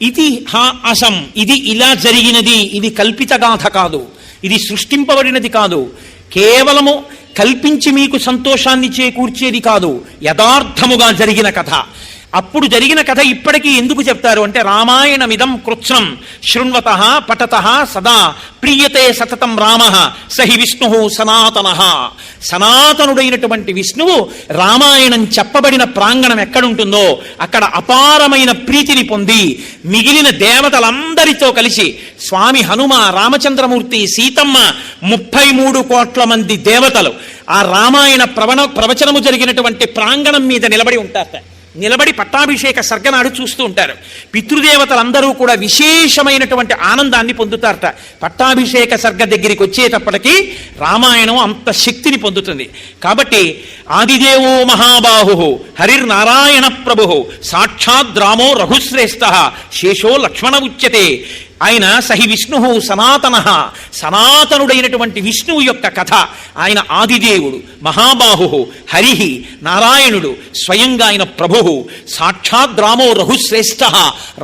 ఇది హా అసం, ఇది ఇలా జరిగినది, ఇది కల్పిత గాథ కాదు, ఇది సృష్టింపబడినది కాదు, కేవలము కల్పించి మీకు సంతోషాన్ని చేకూర్చేది కాదు, యథార్థముగా జరిగిన కథ. అప్పుడు జరిగిన కథ ఇప్పటికీ ఎందుకు చెప్తారు అంటే, రామాయణమిదం కృత్స్నం శృణ్వతః పఠతః సదా ప్రీయతే సతతం రామః సహి విష్ణు సనాతనః. సనాతనుడైనటువంటి విష్ణువు రామాయణం చెప్పబడిన ప్రాంగణం ఎక్కడుంటుందో అక్కడ అపారమైన ప్రీతిని పొంది మిగిలిన దేవతలందరితో కలిసి స్వామి హనుమ, రామచంద్రమూర్తి, సీతమ్మ, 33 కోట్ల మంది దేవతలు ఆ రామాయణ ప్రవచనము జరిగినటువంటి ప్రాంగణం మీద నిలబడి ఉంటారట. నిలబడి పట్టాభిషేక సర్గనాడు చూస్తూ ఉంటారు. పితృదేవతలందరూ కూడా విశేషమైనటువంటి ఆనందాన్ని పొందుతారట. పట్టాభిషేక సర్గ దగ్గరికి వచ్చేటప్పటికీ రామాయణం అంత శక్తిని పొందుతుంది. కాబట్టి ఆదిదేవో మహాబాహు హరిర్నారాయణ ప్రభు సాక్షాద్ రామో రఘుశ్రేష్ఠ శేషో లక్ష్మణ ఉచ్యతే. ఆయన సహి విష్ణు సనాతన, సనాతనుడైనటువంటి విష్ణువు యొక్క కథ. ఆయన ఆదిదేవుడు, మహాబాహు, హరి, నారాయణుడు, స్వయంగా ఆయన ప్రభు. సాక్షాద్ రామో రఘుశ్రేష్ఠ,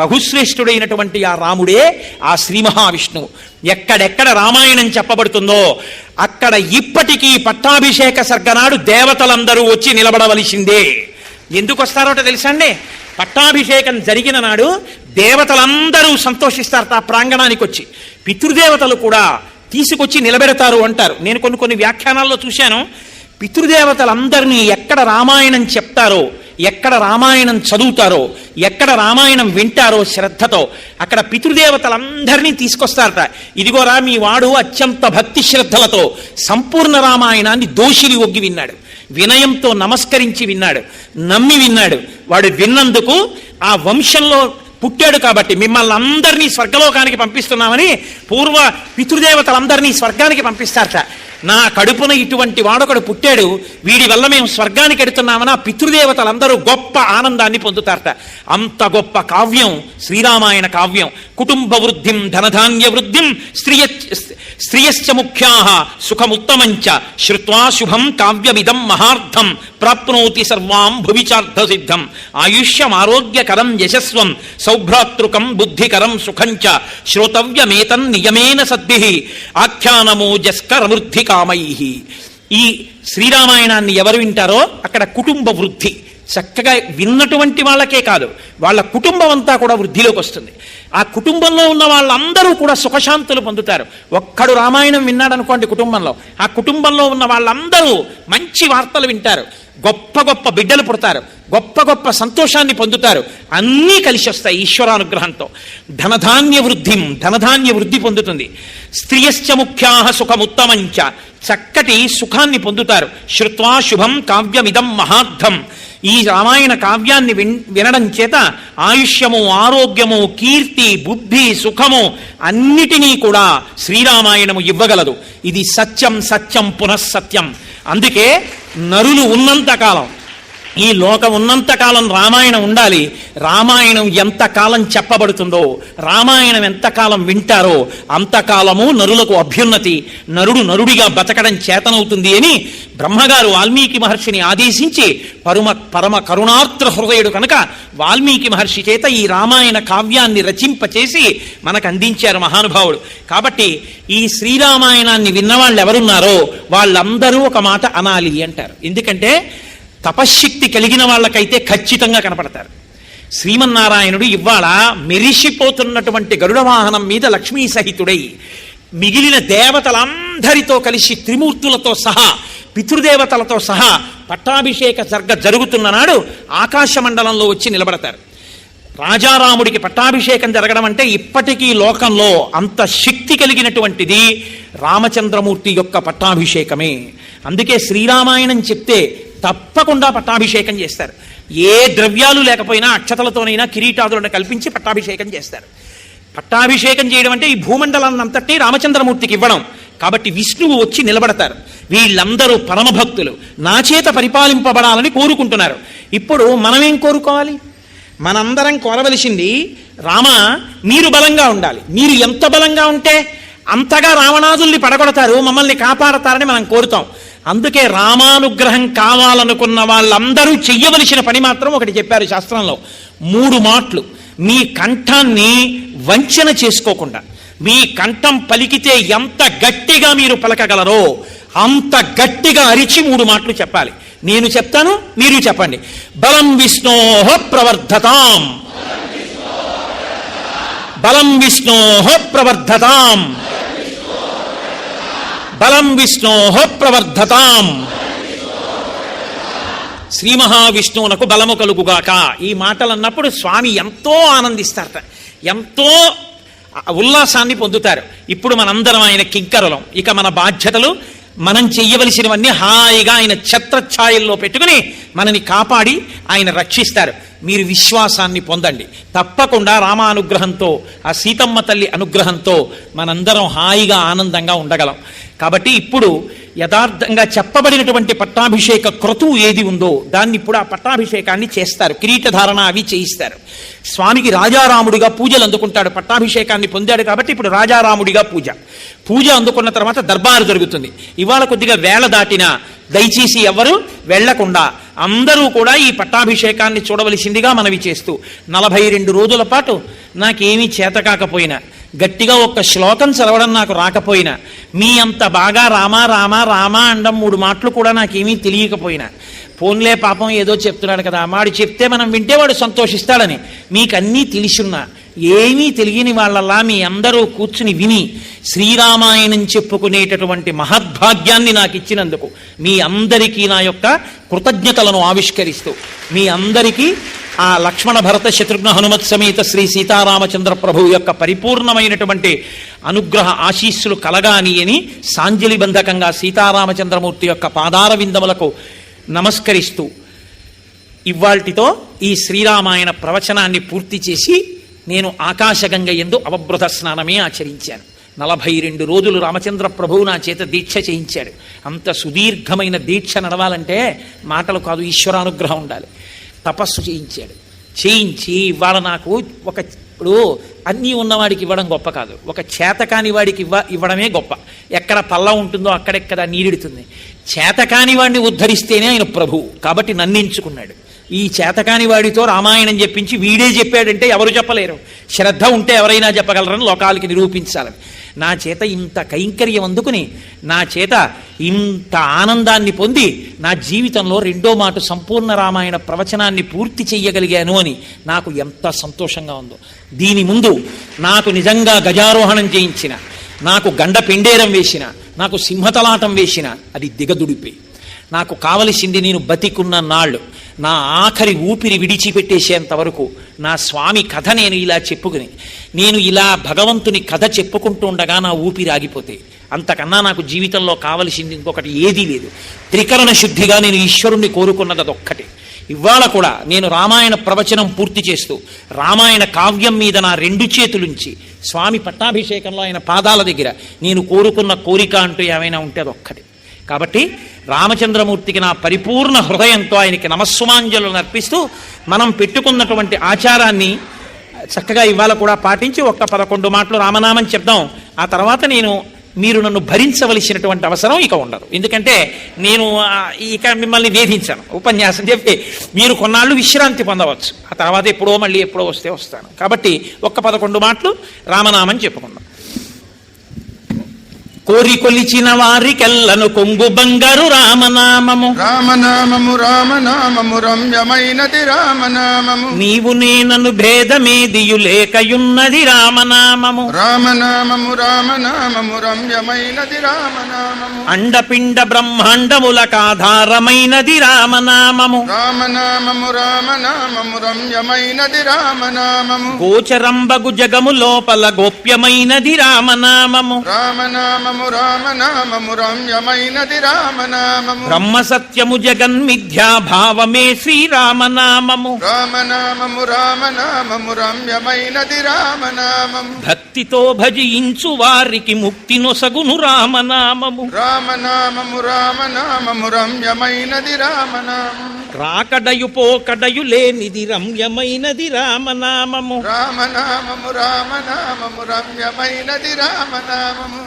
రఘుశ్రేష్ఠుడైనటువంటి ఆ రాముడే ఆ శ్రీ మహావిష్ణువు. ఎక్కడెక్కడ రామాయణం చెప్పబడుతుందో అక్కడ ఇప్పటికీ పట్టాభిషేక సర్గనాడు దేవతలందరూ వచ్చి నిలబడవలసిందే. ఎందుకు వస్తారోట తెలుసా అండి? పట్టాభిషేకం జరిగిన నాడు దేవతలందరూ సంతోషిస్తారు ఆ ప్రాంగణానికి వచ్చి. పితృదేవతలు కూడా తీసుకొచ్చి నిలబెడతారు అంటారు. నేను కొన్ని వ్యాఖ్యానాల్లో చూశాను. పితృదేవతలందరినీ ఎక్కడ రామాయణం చెప్తారో, ఎక్కడ రామాయణం చదువుతారో, ఎక్కడ రామాయణం వింటారో శ్రద్ధతో అక్కడ పితృదేవతలందరినీ తీసుకొస్తారట. ఇదిగోరా మీ వాడు అత్యంత భక్తి శ్రద్ధలతో సంపూర్ణ రామాయణాన్ని దోషిని ఒగ్గి విన్నాడు, వినయంతో నమస్కరించి విన్నాడు, నమ్మి విన్నాడు. వాడు విన్నందుకు ఆ వంశంలో పుట్టాడు కాబట్టి మిమ్మల్ని అందరినీ స్వర్గలోకానికి పంపిస్తున్నామని పూర్వ పితృదేవతలందరినీ స్వర్గానికి పంపిస్తారట. నా కడుపున ఇటువంటి వాడొకడు పుట్టాడు, వీడి వల్ల మేము స్వర్గానికి ఎడుతున్నామని ఆ పితృదేవతలందరూ గొప్ప ఆనందాన్ని పొందుతారట. అంత గొప్ప కావ్యం శ్రీరామాయణ కావ్యం. కుటుంబ వృద్ధిం ధనధాన్య వృద్ధిం స్త్రియశ్చ ముఖ్యా సుఖముత్తమంచ శ్రుత్వా శుభం కావ్యమిదం మహార్థం ప్రాప్నోతి సర్వాం భువిచార్థ సిద్ధం ఆయుష్యమారోగ్యకరం యశస్వం సౌభ్రాతృకం బుద్ధికరం సుఖంచ శ్రోతవ్యమేతం నియమేన సద్భిః ఆఖ్యానమోజస్కరవృద్ధి కామై. ఈ శ్రీరామాయణాన్ని ఎవరు వింటారో అక్కడ కుటుంబ వృద్ధి. చక్కగా విన్నటువంటి వాళ్ళకే కాదు, వాళ్ళ కుటుంబం అంతా కూడా వృద్ధిలోకి వస్తుంది. ఆ కుటుంబంలో ఉన్న వాళ్ళందరూ కూడా సుఖశాంతులు పొందుతారు. ఒక్కడు రామాయణం విన్నాడనుకోండి కుటుంబంలో, ఆ కుటుంబంలో ఉన్న వాళ్ళందరూ మంచి వార్తలు వింటారు, గొప్ప గొప్ప బిడ్డలు పుడతారు, గొప్ప గొప్ప సంతోషాన్ని పొందుతారు. అన్నీ కలిసి వస్తాయి ఈశ్వరానుగ్రహంతో. ధనధాన్య వృద్ధిం, ధనధాన్య వృద్ధి పొందుతుంది. స్త్రియశ్చ ముఖ్యా సుఖముత్తమంచ, చక్కటి సుఖాన్ని పొందుతారు. శ్రుత్వా శుభం కావ్యమిదం మహార్థం, ఈ రామాయణ కావ్యాన్ని వినడం చేత ఆయుష్యము, ఆరోగ్యము, కీర్తి, బుద్ధి, సుఖము అన్నిటినీ కూడా శ్రీరామాయణము ఇవ్వగలదు. ఇది సత్యం సత్యం పునఃసత్యం. అందుకే నరులు ఉన్నంతకాలం, ఈ లోకం ఉన్నంతకాలం రామాయణం ఉండాలి. రామాయణం ఎంతకాలం చెప్పబడుతుందో, రామాయణం ఎంతకాలం వింటారో అంతకాలము నరులకు అభ్యున్నతి, నరుడు నరుడిగా బతకడం చేతనవుతుంది అని బ్రహ్మగారు వాల్మీకి మహర్షిని ఆదేశించి పరమ కరుణార్ద్ర హృదయుడు కనుక వాల్మీకి మహర్షి చేత ఈ రామాయణ కావ్యాన్ని రచింపచేసి మనకు అందించారు మహానుభావుడు. కాబట్టి ఈ శ్రీరామాయణాన్ని విన్నవాళ్ళు ఎవరున్నారో వాళ్ళందరూ ఒక మాట అనాలి అంటారు. ఎందుకంటే తపశ్శక్తి కలిగిన వాళ్ళకైతే ఖచ్చితంగా కనపడతారు. శ్రీమన్నారాయణుడు ఇవాళ మెరిసిపోతున్నటువంటి గరుడ వాహనం మీద లక్ష్మీ సహితుడై మిగిలిన దేవతలందరితో కలిసి త్రిమూర్తులతో సహా పితృదేవతలతో సహా పట్టాభిషేక జరుగుతున్న నాడు ఆకాశమండలంలో వచ్చి నిలబడతారు. రాజారాముడికి పట్టాభిషేకం జరగడం అంటే ఇప్పటికీ లోకంలో అంత శక్తి కలిగినటువంటిది రామచంద్రమూర్తి యొక్క పట్టాభిషేకమే. అందుకే శ్రీరామాయణం చెప్తే తప్పకుండా పట్టాభిషేకం చేస్తారు. ఏ ద్రవ్యాలు లేకపోయినా అక్షతలతోనైనా కిరీటాదులను కల్పించి పట్టాభిషేకం చేస్తారు. పట్టాభిషేకం చేయడం అంటే ఈ భూమండలాన్ని అంతటి రామచంద్రమూర్తికి ఇవ్వడం. కాబట్టి విష్ణువు వచ్చి నిలబడతారు. వీళ్ళందరూ పరమభక్తులు, నా చేత పరిపాలింపబడాలని కోరుకుంటున్నారు. ఇప్పుడు మనమేం కోరుకోవాలి? మనందరం కోరవలసింది, రామ మీరు బలంగా ఉండాలి. మీరు ఎంత బలంగా ఉంటే అంతగా రావణాదుల్ని పడగొడతారు, మమ్మల్ని కాపాడతారని మనం కోరుతాం. అందుకే రామానుగ్రహం కావాలనుకున్న వాళ్ళందరూ చెయ్యవలసిన పని మాత్రం ఒకటి చెప్పారు శాస్త్రంలో. 3 మాటలు. మీ కంఠాన్ని వంచన చేసుకోకుండా, మీ కంఠం పలికితే ఎంత గట్టిగా మీరు పలకగలరో అంత గట్టిగా అరిచి 3 మాటలు చెప్పాలి. నేను చెప్తాను, మీరు చెప్పండి. బలం విష్ణోః ప్రవర్ధతాం, బలం విష్ణోః ప్రవర్ధతాం, బలం విష్ణోః ప్రవర్ధతాం. శ్రీ మహావిష్ణువునకు బలము కలుగుగాక. ఈ మాటలు అన్నప్పుడు స్వామి ఎంతో ఆనందిస్తారట, ఎంతో ఉల్లాసాన్ని పొందుతారు. ఇప్పుడు మనందరం ఆయన కింకరులం. ఇక మన బాధ్యతలు మనం చెయ్యవలసినవన్నీ హాయిగా ఆయన ఛత్రఛాయల్లో పెట్టుకుని మనని కాపాడి ఆయన రక్షిస్తారు. మీరు విశ్వాసాన్ని పొందండి. తప్పకుండా రామానుగ్రహంతో, ఆ సీతమ్మ తల్లి అనుగ్రహంతో మనందరం హాయిగా ఆనందంగా ఉండగలం. కాబట్టి ఇప్పుడు యథార్థంగా చెప్పబడినటువంటి పట్టాభిషేక క్రతువు ఏది ఉందో దాన్ని ఇప్పుడు ఆ పట్టాభిషేకాన్ని చేస్తారు. కిరీటధారణ అవి చేయిస్తారు. స్వామికి రాజారాముడిగా పూజలు అందుకుంటాడు. పట్టాభిషేకాన్ని పొందాడు కాబట్టి ఇప్పుడు రాజారాముడిగా పూజ అందుకున్న తర్వాత దర్బారు జరుగుతుంది. ఇవాళ కొద్దిగా వేళ దాటినా దయచేసి ఎవరు వెళ్లకుండా అందరూ కూడా ఈ పట్టాభిషేకాన్ని చూడవలసిందిగా మనవి చేస్తూ, 42 రోజుల పాటు నాకేమీ చేత కాకపోయినా, గట్టిగా ఒక్క శ్లోకం చదవడం నాకు రాకపోయినా, మీ అంత బాగా రామా రామా రామా అండం 3 మాటలు కూడా నాకేమీ తెలియకపోయినా, పోన్లే పాపం ఏదో చెప్తున్నాడు కదా, వాడు చెప్తే మనం వింటే వాడు సంతోషిస్తాడని మీకన్నీ తెలిసున్నా, ఏమీ తెలియని వాళ్ళలా మీ అందరూ కూర్చుని విని శ్రీరామాయణం చెప్పుకునేటటువంటి మహద్భాగ్యాన్ని నాకు ఇచ్చినందుకు మీ అందరికీ నా యొక్క కృతజ్ఞతలను ఆవిష్కరిస్తూ, మీ అందరికీ ఆ లక్ష్మణ భరత శత్రుఘ్న హనుమత్ సమేత శ్రీ సీతారామచంద్ర ప్రభువు యొక్క పరిపూర్ణమైనటువంటి అనుగ్రహ ఆశీస్సులు కలగాని అని సాంజలిబంధకంగా సీతారామచంద్రమూర్తి యొక్క పాదార విందములకు నమస్కరిస్తూ ఇవాల్టితో ఈ శ్రీరామాయణ ప్రవచనాన్ని పూర్తి చేసి నేను ఆకాశగంగ యందు అవబృత స్నానమే ఆచరించాను. 42 రోజులు రామచంద్ర ప్రభువు నా చేత దీక్ష చేయించాడు. అంత సుదీర్ఘమైన దీక్ష నడవాలంటే మాటలు కాదు, ఈశ్వరానుగ్రహం ఉండాలి. తపస్సు చేయించి ఇవాళ నాకు ఇప్పుడు అన్నీ ఉన్నవాడికి ఇవ్వడం గొప్ప కాదు, ఒక చేతకాని వాడికి ఇవ్వడమే గొప్ప. ఎక్కడ పల్ల ఉంటుందో అక్కడెక్కడ నీరెడుతుంది. చేతకాని వాడిని ఉద్ధరిస్తేనే ఆయన ప్రభువు కాబట్టి నన్నించుకున్నాడు. ఈ చేతకాని వాడితో రామాయణం చెప్పించి వీడే చెప్పాడంటే ఎవరు చెప్పలేరు. శ్రద్ధ ఉంటే ఎవరైనా చెప్పగలరని లోకాలకి నిరూపించాలని నా చేత ఇంత కైంకర్యం అందుకుని, నా చేత ఇంత ఆనందాన్ని పొంది, నా జీవితంలో 2వ మాట సంపూర్ణ రామాయణ ప్రవచనాన్ని పూర్తి చెయ్యగలిగాను అని నాకు ఎంత సంతోషంగా ఉందో. దీని ముందు నాకు నిజంగా గజారోహణం చేయించిన, నాకు గండ పెండేరం వేసిన, నాకు సింహతలాటం వేసిన అది దిగదుడిపే. నాకు కావలసింది నేను బతికున్న నాళ్ళు, నా ఆఖరి ఊపిరి విడిచిపెట్టేసేంత వరకు నా స్వామి కథ నేను ఇలా చెప్పుకుని, నేను ఇలా భగవంతుని కథ చెప్పుకుంటూ ఉండగా నా ఊపిరి ఆగిపోతే అంతకన్నా నాకు జీవితంలో కావలసింది ఇంకొకటి ఏదీ లేదు. త్రికరణ శుద్ధిగా నేను ఈశ్వరుణ్ణి కోరుకున్నది అదొక్కటే. ఇవాళ కూడా నేను రామాయణ ప్రవచనం పూర్తి చేస్తూ రామాయణ కావ్యం మీద నా 2 చేతులుంచి స్వామి పట్టాభిషేకంలో ఆయన పాదాల దగ్గర నేను కోరుకున్న కోరిక అంటూ ఏమైనా ఉంటే అదొక్కటి. కాబట్టి రామచంద్రమూర్తికి నా పరిపూర్ణ హృదయంతో ఆయనకి నమస్సుమాంజలు అర్పిస్తూ మనం పెట్టుకున్నటువంటి ఆచారాన్ని చక్కగా ఇవాళ కూడా పాటించి 11 మాటలు రామనామం చెప్దాం. ఆ తర్వాత మీరు నన్ను భరించవలసినటువంటి అవసరం ఇక ఉండదు. ఎందుకంటే నేను ఇక మిమ్మల్ని వేధించాను. ఉపన్యాసం చెప్పి మీరు కొన్నాళ్ళు విశ్రాంతి పొందవచ్చు. ఆ తర్వాత ఎప్పుడో వస్తే వస్తాను. కాబట్టి 11 మాటలు రామనామం చెప్పుకుందాం. కోరి కొలిచిన వారికెల్లను కొంగు బంగారు రామనామము, రామనామము రామనామము రమ్యమైనది రామనామము. నీవు నేనను భేదమేదియు లేకయున్నది రామనామము, రామనామము రామనామము రమ్యమైనది రామనామము. అండపిండ బ్రహ్మాండములకాధారమైనది రామనామము, రామనామము రామనామము రమ్యమైనది రామనామము. గోచరంబగు జగము లోపల గోప్యమైనది రామనామము, రామనామము రామనామము రమ్యమైనది రామనామము. బ్రహ్మ సత్యము జగన్మిథ్యా భావమే శ్రీరామనామము, రామనామము రామనామము రమ్యమైనది రామనామము. భక్తితో భజించు వారికి ముక్తి నొసగును రామనామము, రామనామము రామనామము రమ్యమైనది రామనామము. రాకడయు పోకడయు లేనిది రమ్యమైనది రామనామము, రామనామము రామనామము రమ్యమైనది రామనామము.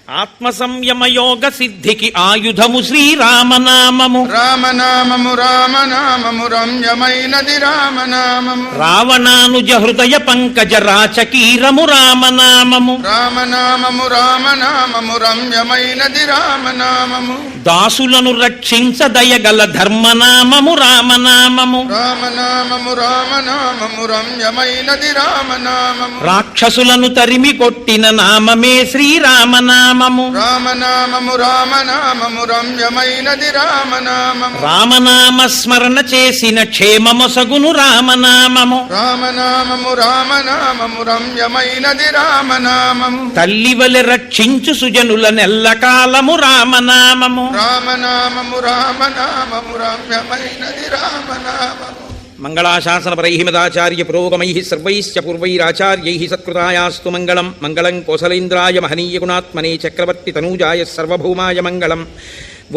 ఆత్మ సంయమ యోగ సిద్ధికి ఆయుధము శ్రీరామనామము, రామనామము రామనామము రమ్యమైనది రామనామము. రావణానుజ హృదయ పంకజ రాచకీరము రామనామము, రామనామము రామనామము రమ్యమైనది రామనామము. దాసులను రక్షించ దయగల ధర్మనామము రామనామము, రామనామము రామనామము రమ్యమైనది రామనామము. రాక్షసులను తరిమి కొట్టిన నామమే శ్రీరామనామము, రామనామము రామనామము రామనామము రమ్యమైనది రామనామము రామనామ స్మరణ చేసిన క్షేమమొసగును రామనామము రామనామము రామనామము రమ్యమైనది రామనామము తల్లివలె రక్షించు సుజనుల నెల్లకాలము రామనామము రామనామము రామనామము రమ్యమైనది రామనామము మంగళాశాసనపరైః మదాచార్య పురోగమైః సర్వైశ్చ పూర్వైరాచార్యైః సత్కృతాయాస్తు మంగళం మంగళం కోసలేంద్రాయ మహనీయ గుణాత్మనే చక్రవర్తి తనూజాయ సర్వభౌమాయ మంగళం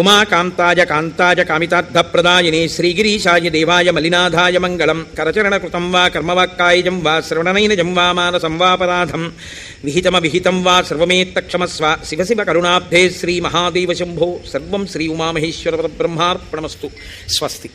ఉమాకాంతాయ కాంతాయ కామితార్థప్రదాయినే శ్రీగిరీశాయ దేవాయ మలినాథాయ మంగళం కరచరణకృతం వా కర్మవాక్కాయజం వా శ్రవణనైనజం వా మానసం వాపరాధం విహితమవిహితం వా సర్వమేత్తక్షమస్వ శివ శివ కరుణాబ్ధే శ్రీ మహాదేవ శంభో సర్వం శ్రీ ఉమామహేశ్వర బ్రహ్మార్పణమస్తు స్వస్తి.